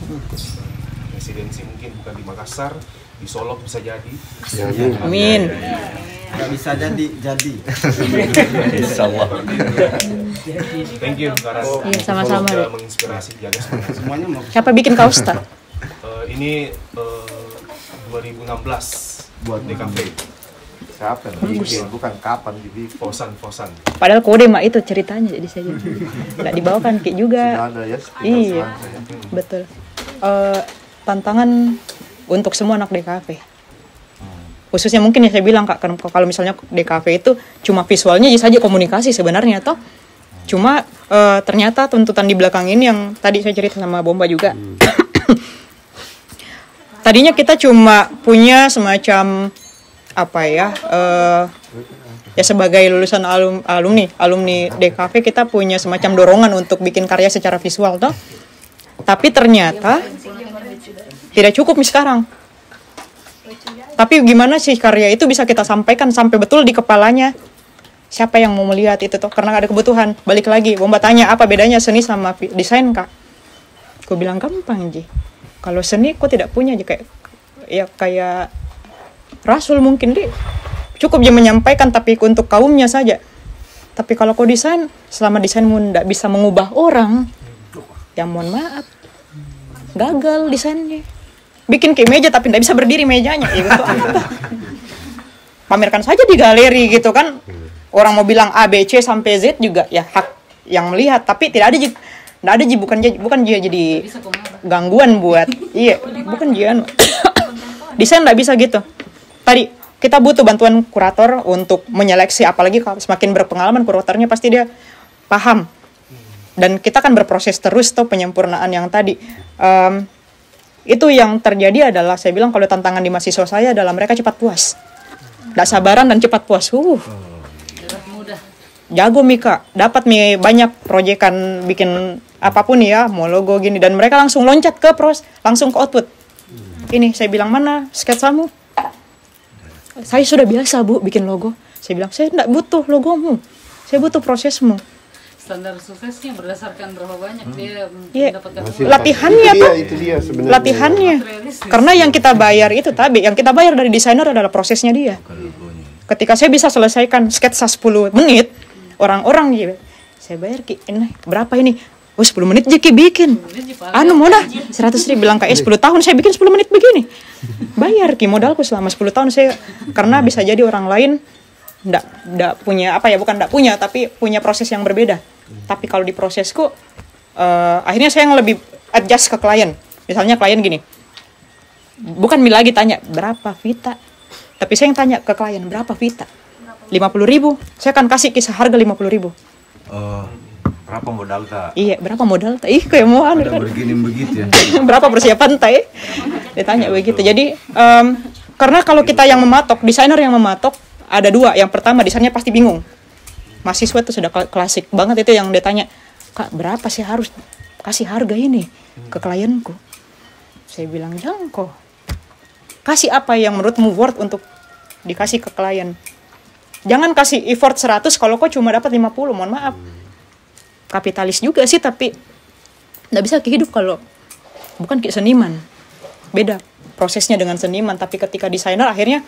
Residensi mungkin bukan di Makassar, di Solok bisa jadi. Amin. Nggak bisa jadi. Insyaallah. Thank you Kak Ras. Iya sama-sama. Sudah menginspirasi jaga semuanya. Siapa bikin kaos tak? Ini 2016 buat DKV. Siapa yang bikin? Bukan kapan dibikin. Fosan. Padahal kode mak itu ceritanya, jadi saya nggak dibawakan Ki juga. Sudah ada ya. Iya, betul. Tantangan untuk semua anak DKV. Khususnya mungkin ya saya bilang Kak, kalau misalnya DKV itu cuma visualnya saja komunikasi sebenarnya toh. Cuma ternyata tuntutan di belakang ini yang tadi saya cerita sama Bomba juga. Tadinya kita cuma punya semacam apa ya, ya sebagai lulusan alumni DKV kita punya semacam dorongan untuk bikin karya secara visual toh. Tapi ternyata tidak cukup nih sekarang. Tapi gimana sih karya itu bisa kita sampaikan sampai betul di kepalanya siapa yang mau melihat itu toh, karena ada kebutuhan. Balik lagi, Bomba tanya apa bedanya seni sama desain Kak. Aku bilang gampang Ji. Kalau seni kok tidak punya aja kayak Rasul mungkin dia cukup dia menyampaikan tapi untuk kaumnya saja. Tapi kalau kau desain, selama desainmu tidak bisa mengubah orang, ya mohon maaf, gagal desainnya. Bikin kayak meja tapi tidak bisa berdiri mejanya, ya itu apa? pamerkan saja di galeri gitu kan. Orang mau bilang A, B, C sampai Z juga ya hak yang melihat, tapi tidak ada bukan jadi gangguan buat iya, bukan jian. Desain nggak bisa gitu. Tadi kita butuh bantuan kurator untuk menyeleksi, apalagi kalau semakin berpengalaman kuratornya pasti dia paham. Dan kita kan berproses terus tuh penyempurnaan yang tadi. Itu yang terjadi adalah saya bilang kalau tantangan di mahasiswa saya adalah mereka cepat puas. Nggak sabaran dan cepat puas. Jago Mika, dapat banyak proyekan bikin apapun ya, mau logo gini, dan mereka langsung loncat ke langsung ke output. Ini saya bilang, mana sketsamu? Saya sudah biasa Bu bikin logo. Saya bilang, saya tidak butuh logomu, saya butuh prosesmu. Standar suksesnya berdasarkan berapa banyak dia mendapatkan latihannya tuh, itu dia sebenarnya. latihannya. Karena yang kita bayar itu yang kita bayar dari desainer adalah prosesnya dia. Ketika saya bisa selesaikan sketsa 10 menit, orang-orang gitu, saya bayar ini berapa ini? 10 menit Jeki bikin. Anu mau dah 100.000, bilang kayak 10 tahun saya bikin 10 menit begini. Bayar modalku selama 10 tahun saya, karena bisa jadi orang lain ndak punya bukan ndak punya, tapi punya proses yang berbeda. Tapi kalau di prosesku akhirnya saya yang lebih adjust ke klien. Misalnya klien gini, bukan lagi tanya berapa Vita, tapi saya yang tanya ke klien berapa Vita. 50.000, saya akan kasih kisah harga 50.000. Berapa modal tak? Iya, berapa modal tak? Kayak mau kan. Begitu ya. Berapa persiapan tak? Ditanya begitu. Jadi karena kalau kita yang mematok, desainer yang mematok ada dua. Yang pertama desainnya pasti bingung. Mahasiswa itu sudah klasik banget itu yang dia tanya, Kak berapa sih harus kasih harga ini ke klienku? Saya bilang jangan kok. Kasih apa yang menurutmu worth untuk dikasih ke klien. Jangan kasih effort 100 kalau kok cuma dapat 50, mohon maaf. Kapitalis juga sih, tapi nggak bisa kehidup kalau bukan kayak seniman. Beda prosesnya dengan seniman, tapi ketika desainer akhirnya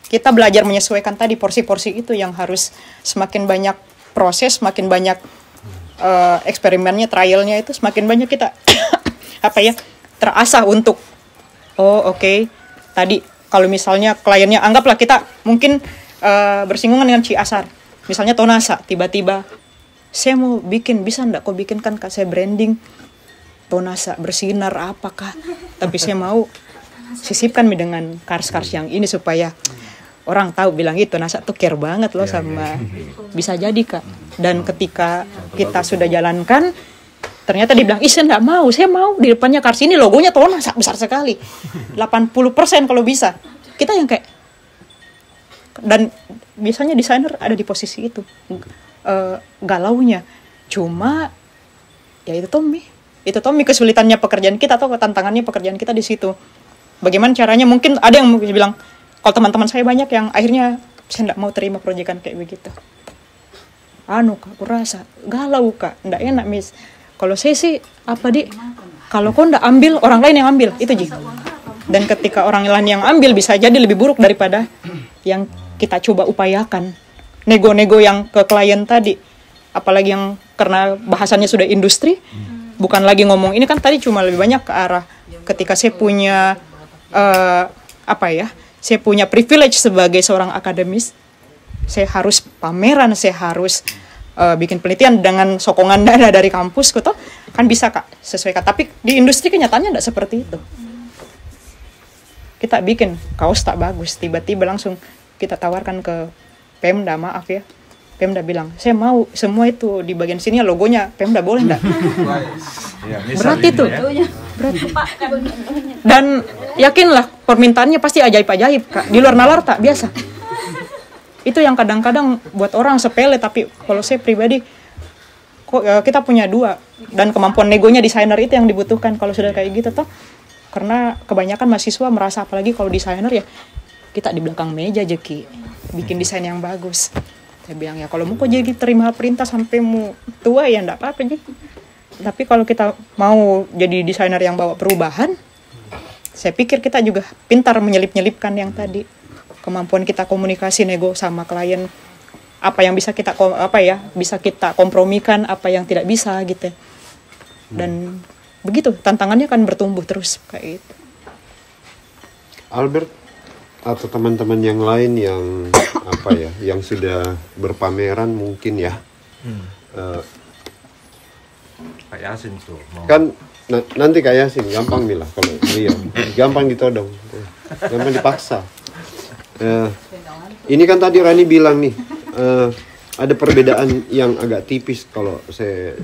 kita belajar menyesuaikan tadi porsi-porsi itu yang harus semakin banyak proses, semakin banyak eksperimennya, trialnya itu semakin banyak kita terasah untuk oke. Tadi kalau misalnya kliennya anggaplah kita mungkin bersinggungan dengan Ciasar, misalnya Tonasa, tiba-tiba saya mau bikin, bisa ndak kau bikinkan Kak saya branding Tonasa bersinar apakah, tapi saya mau sisipkan dengan kars-kars yang ini supaya orang tahu bilang itu Tonasa tuh care banget loh sama bisa jadi Kak. Dan ketika kita sudah jalankan ternyata dibilang saya nggak mau, saya mau di depannya kars ini logonya Tonasa besar sekali 80% kalau bisa. Kita yang kayak, dan biasanya desainer ada di posisi itu galaunya. Cuma ya itu Tommy kesulitannya pekerjaan kita atau tantangannya pekerjaan kita di situ. Bagaimana caranya? Mungkin ada yang bilang, kalau teman-teman saya banyak yang akhirnya saya nggak mau terima proyekan kayak begitu. Kak, aku rasa galau Kak, nggak enak Miss. Kalau saya sih kalau kau nggak ambil, orang lain yang ambil, itu Ji. Dan ketika orang lain yang ambil bisa jadi lebih buruk daripada yang kita coba upayakan. Nego-nego yang ke klien tadi, apalagi yang karena bahasannya sudah industri, bukan lagi ngomong ini kan tadi cuma lebih banyak ke arah ketika saya punya saya punya privilege sebagai seorang akademis, saya harus pameran, saya harus bikin penelitian dengan sokongan dana dari kampus, gitu kan bisa Kak sesuaikan. Tapi di industri kenyataannya tidak seperti itu. Kita bikin kaos tak bagus, tiba-tiba langsung kita tawarkan ke Pemda, maaf ya, Pemda bilang saya mau semua itu di bagian sini logonya Pemda, boleh nggak? Berat itu ya. Berat. Dan yakinlah permintaannya pasti ajaib-ajaib Kak, di luar nalar tak biasa. Itu yang kadang-kadang buat orang sepele, tapi kalau saya pribadi kok kita punya dua, dan kemampuan negonya desainer itu yang dibutuhkan kalau sudah kayak gitu toh. Karena kebanyakan mahasiswa merasa, apalagi kalau desainer ya kita di belakang meja Jeki bikin desain yang bagus. Saya bilang ya kalau mau kok jadi terima perintah sampai mau tua ya enggak apa-apa Jeki. Tapi kalau kita mau jadi desainer yang bawa perubahan, saya pikir kita juga pintar menyelip-nyelipkan yang tadi. Kemampuan kita komunikasi, nego sama klien, apa yang bisa kita bisa kita kompromikan, apa yang tidak bisa gitu. Dan begitu tantangannya akan bertumbuh terus kayak itu. Albert, atau teman-teman yang lain yang apa ya, yang sudah berpameran mungkin ya. Kak Yasin tuh mau. Kan nanti Kak Yasin gampang nih lah kalau beliau. Gampang ditodong. Gampang dipaksa. Ini kan tadi Rani bilang nih, ada perbedaan yang agak tipis kalau saya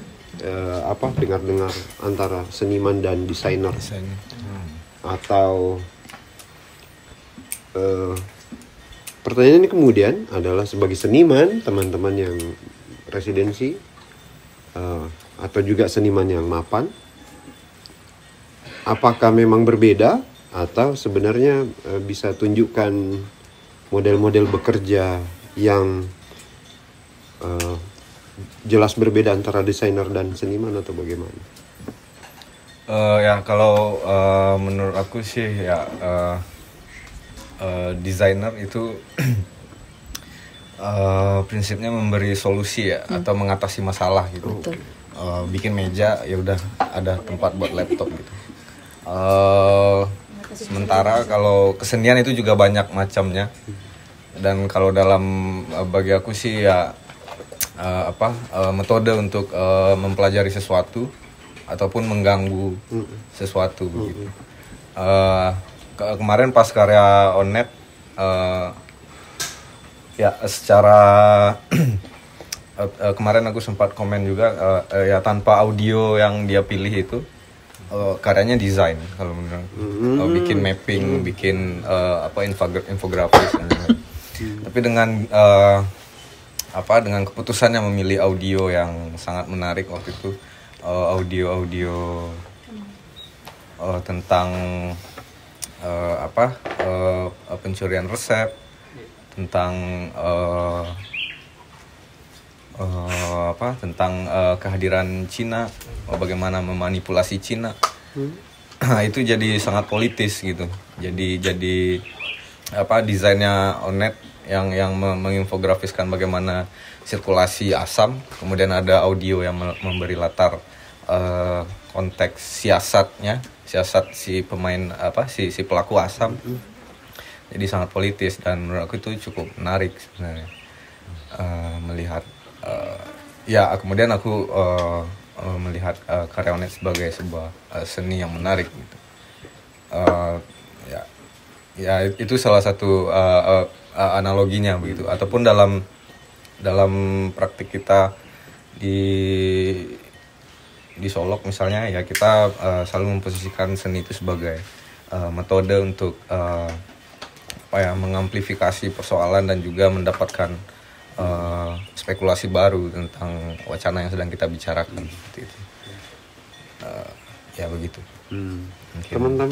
dengar-dengar antara seniman dan desainer. Atau pertanyaan ini kemudian adalah sebagai seniman, teman-teman yang residensi atau juga seniman yang mapan, apakah memang berbeda atau sebenarnya bisa tunjukkan model-model bekerja yang jelas berbeda antara desainer dan seniman atau bagaimana? Ya kalau menurut aku sih ya desainer itu prinsipnya memberi solusi ya atau mengatasi masalah gitu. Bikin meja ya udah ada tempat buat laptop gitu. Sementara kalau kesenian itu juga banyak macamnya, dan kalau dalam bagi aku sih ya metode untuk mempelajari sesuatu ataupun mengganggu sesuatu begitu. Kemarin pas karya Onet ya secara kemarin aku sempat komen juga ya tanpa audio yang dia pilih itu karyanya desain kalau menurut bikin mapping, bikin infografis. Tapi dengan dengan keputusannya memilih audio yang sangat menarik waktu itu, audio tentang pencurian resep, tentang kehadiran Cina, bagaimana memanipulasi Cina. Itu jadi sangat politis gitu. Jadi desainnya Onet yang menginfografiskan bagaimana sirkulasi asam, kemudian ada audio yang memberi latar konteks siasat si pemain si pelaku asam. Jadi sangat politis, dan menurut aku itu cukup menarik sebenarnya melihat kemudian aku melihat karya Onet sebagai sebuah seni yang menarik gitu. Itu salah satu analoginya begitu, ataupun dalam praktik kita di Solok misalnya ya, kita selalu memposisikan seni itu sebagai metode untuk mengamplifikasi persoalan dan juga mendapatkan spekulasi baru tentang wacana yang sedang kita bicarakan seperti itu. Ya begitu. Teman-teman,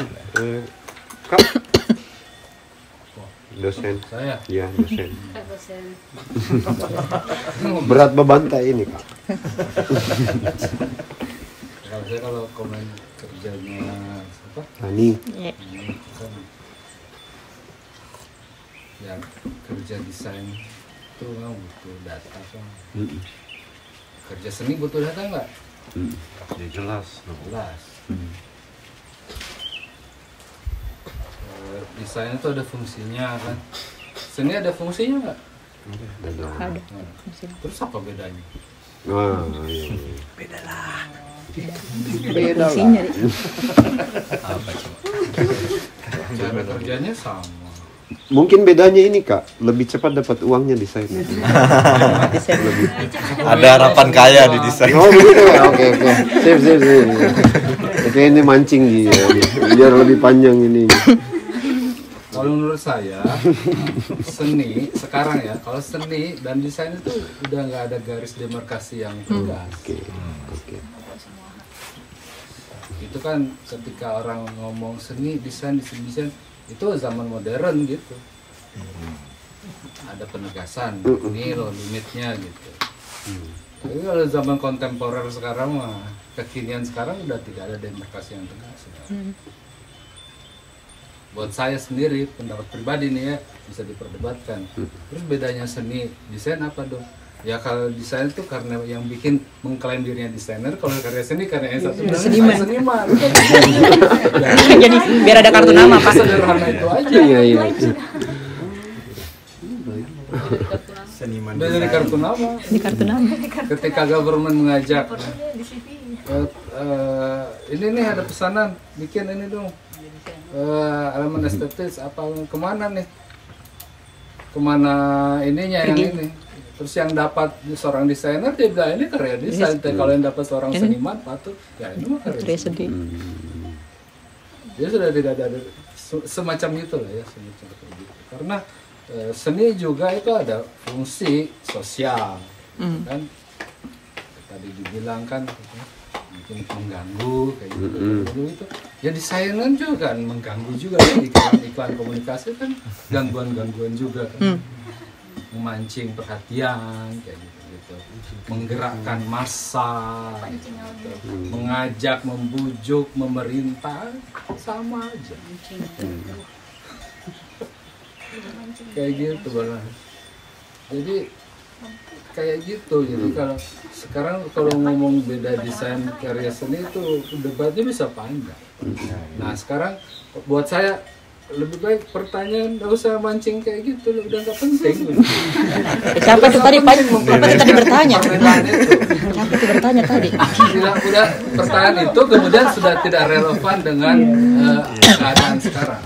Kak, dosen. Saya? Ya, dosen. Berat bebantai ini, Kak. Kalau komen kerjanya apa? Rani. Ya, kerja desain itu memang butuh data kan. Kerja seni butuh data nggak? Ya jelas. Desain itu ada fungsinya kan. Seni ada fungsinya nggak? Ada. Terus apa bedanya? Beda fungsinya. Apa coba? Cara kerjanya sama. Mungkin bedanya ini, Kak, lebih cepat dapat uangnya desain. Ada harapan kaya di desain. Oh begitu ya, oke. Sip. Oke, ini mancing dia, biar lebih panjang ini. Kalau menurut saya seni sekarang ya, kalau seni dan desain itu udah nggak ada garis demarkasi yang tegas. Oke. Itu kan ketika orang ngomong seni, desain itu zaman modern gitu. Ada penegasan, ini loh limitnya gitu. Tapi kalau zaman kontemporer sekarang mah, kekinian sekarang udah tidak ada demarkasi yang tegas. Buat saya sendiri, pendapat pribadi nih ya, bisa diperdebatkan. Terus bedanya seni, desain apa dong? Ya kalau desain itu karena yang bikin mengklaim dirinya desainer, kalau karya seni karena yang satu bilang Seniman. seniman. Jadi biar ada kartu nama Pak. Sederhana itu aja. Iya. Seniman. Udah jadi kartu nama. Ini kartu nama. Ketika government mengajak, ini nih ada pesanan, bikin ini dong, elemen estetis apa kemana nih? Kemana ininya yang ini? Terus yang dapat seorang desainer dia bilang ini karya desain. Kalau yang dapat seorang seniman patut, ya ini mah karya seni. Dia sudah tidak ada semacam itu lah ya, semacam itu. Karena seni juga itu ada fungsi sosial, kan? Tadi dibilang kan mungkin mengganggu kayak gitu, itu. Ya desainer juga kan mengganggu juga, iklan komunikasi kan gangguan juga kan. Memancing perhatian kayak gitu, menggerakkan massa, gitu. Mengajak, membujuk, memerintah sama aja. Kayak gitu malah. Jadi kayak gitu. Jadi kalau sekarang kalau ngomong beda desain karya seni itu debatnya bisa panjang. Nah sekarang buat saya lebih baik pertanyaan nggak usah mancing kayak gitu, udah nggak penting. Siapa tuh tadi Pak? Siapa tuh tadi bertanya? Siapa tuh bertanya tadi? Udah pertanyaan itu kemudian sudah tidak relevan dengan keadaan sekarang.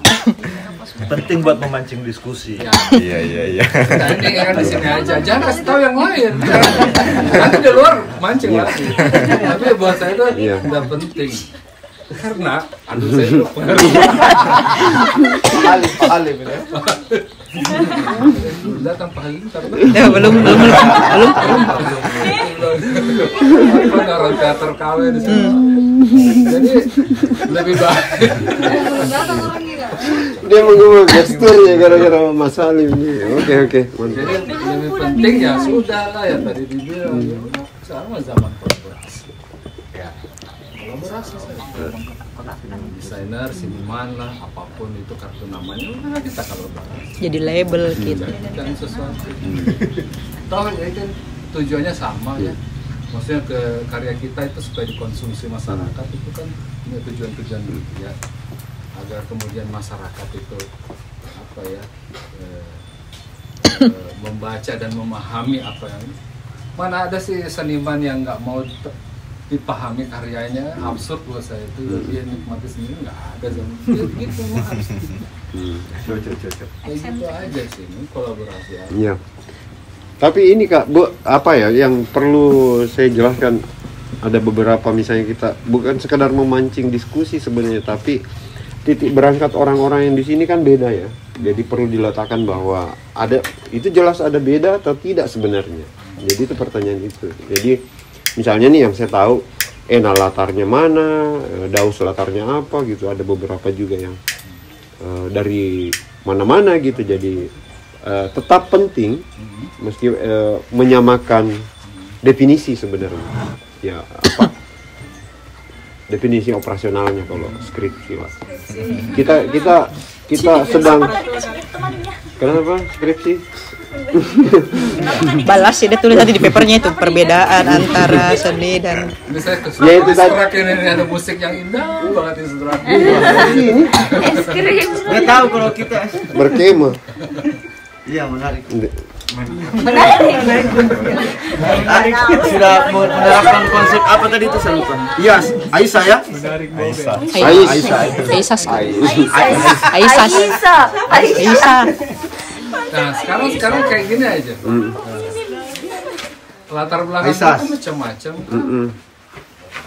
Penting buat memancing diskusi. Iya. Nah ini kan di sini aja, jangan kasih tahu yang lain. Nanti di luar mancing lagi. Tapi buat saya itu udah penting. Karena aduh saya itu pengaruh. Alim ya. Datang Pak Halim Ya, belum. Apa orang teater KW di sini. Jadi lebih baik. Dia menggubah gesturnya gara-gara Mas Halim nih. Oke. Jadi lebih penting ya sudah lah ya tadi dibilang. Sekarang zaman kolaborasi. Ya, kolaborasi saja. Desainer, seniman lah, apapun itu kartu namanya, udah kita kolaborasi. Jadi label gitu. Dan sesuatu. Tahu ya kan tujuannya sama ya. Maksudnya ke karya kita itu supaya dikonsumsi masyarakat itu kan punya tujuan-tujuan ya. Agar kemudian masyarakat itu apa ya membaca dan memahami apa yang mana ada sih seniman yang nggak mau dipahami karyanya, absurd buat saya itu. Dia nikmati sendiri nggak ada zaman gitu mah harus kayak gitu aja sih, ini kolaborasi aja. Iya. Tapi ini Kak, Bu, apa ya yang perlu saya jelaskan, ada beberapa misalnya kita bukan sekadar memancing diskusi sebenarnya, tapi titik berangkat orang-orang yang di sini kan beda ya. Jadi perlu diletakkan bahwa ada itu jelas ada beda atau tidak sebenarnya. Jadi itu pertanyaan itu. Jadi misalnya nih yang saya tahu Ena latarnya mana, Daus latarnya apa gitu. Ada beberapa juga yang dari mana-mana gitu. Jadi tetap penting meski menyamakan definisi sebenarnya. Ya apa? Definisi operasionalnya kalau skripsi lah. Kita sedang kenapa skripsi? Balas sih dia tulis tadi di papernya itu perbedaan antara seni dan ya itu tadi ini ada musik yang indah banget di Sutra. Ini Nggak tahu kalau kita berkemah. iya menarik. Menarik. Sudah menerapkan konsep apa tadi itu saya lupa. Iya, Aisyah ya. Aisyah. Nah sekarang kayak gini aja. Latar belakang itu macam-macam.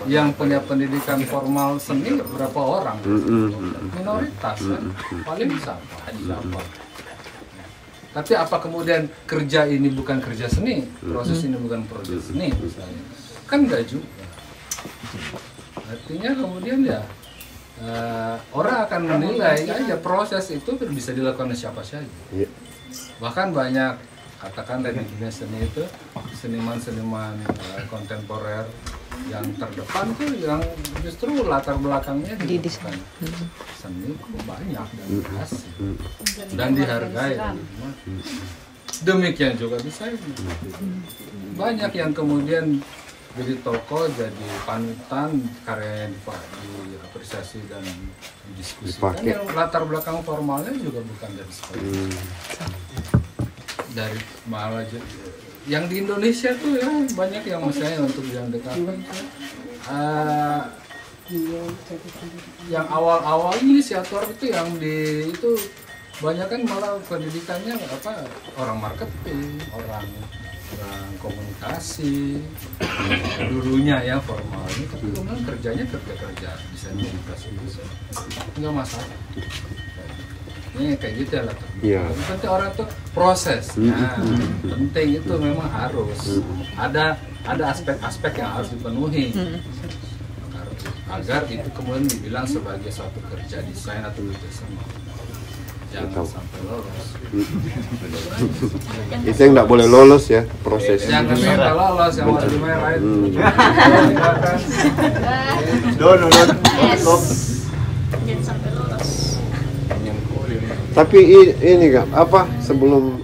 Yang punya pendidikan formal seni berapa orang? Minoritas kan, paling siapa? Tapi apa kemudian kerja ini bukan kerja seni, proses ini bukan proses seni misalnya? Kan enggak juga. Artinya kemudian ya orang akan menilai aja proses itu bisa dilakukan oleh siapa saja. Bahkan banyak katakan dari dunia seni itu seniman-seniman kontemporer yang terdepan tuh yang justru latar belakangnya di desain seni banyak dan asik dan dihargai. Demikian juga desain. Banyak yang kemudian jadi tokoh, jadi panutan, karya yang diapresiasi dan didiskusikan. Yang latar belakang formalnya juga bukan dari sekolah. Dari malah yang di Indonesia tuh ya banyak yang misalnya untuk yang dekat yang awal-awal inisiator itu yang di itu banyak kan malah pendidikannya apa orang marketing, orang komunikasi dulunya ya formal ini, tapi kemudian kerjanya kerja bisa komunikasi nggak masalah. Ini kayak gitu ya lah. Penting orang tuh prosesnya penting itu memang harus ada aspek-aspek yang harus dipenuhi agar itu kemudian dibilang sebagai suatu kerja desain atau desain. Jangan sampai lolos. Itu yang nggak boleh lolos ya proses. Jangan sampai lolos yang warna merah itu. Jangan sampai lolos. Tapi ini kan apa sebelum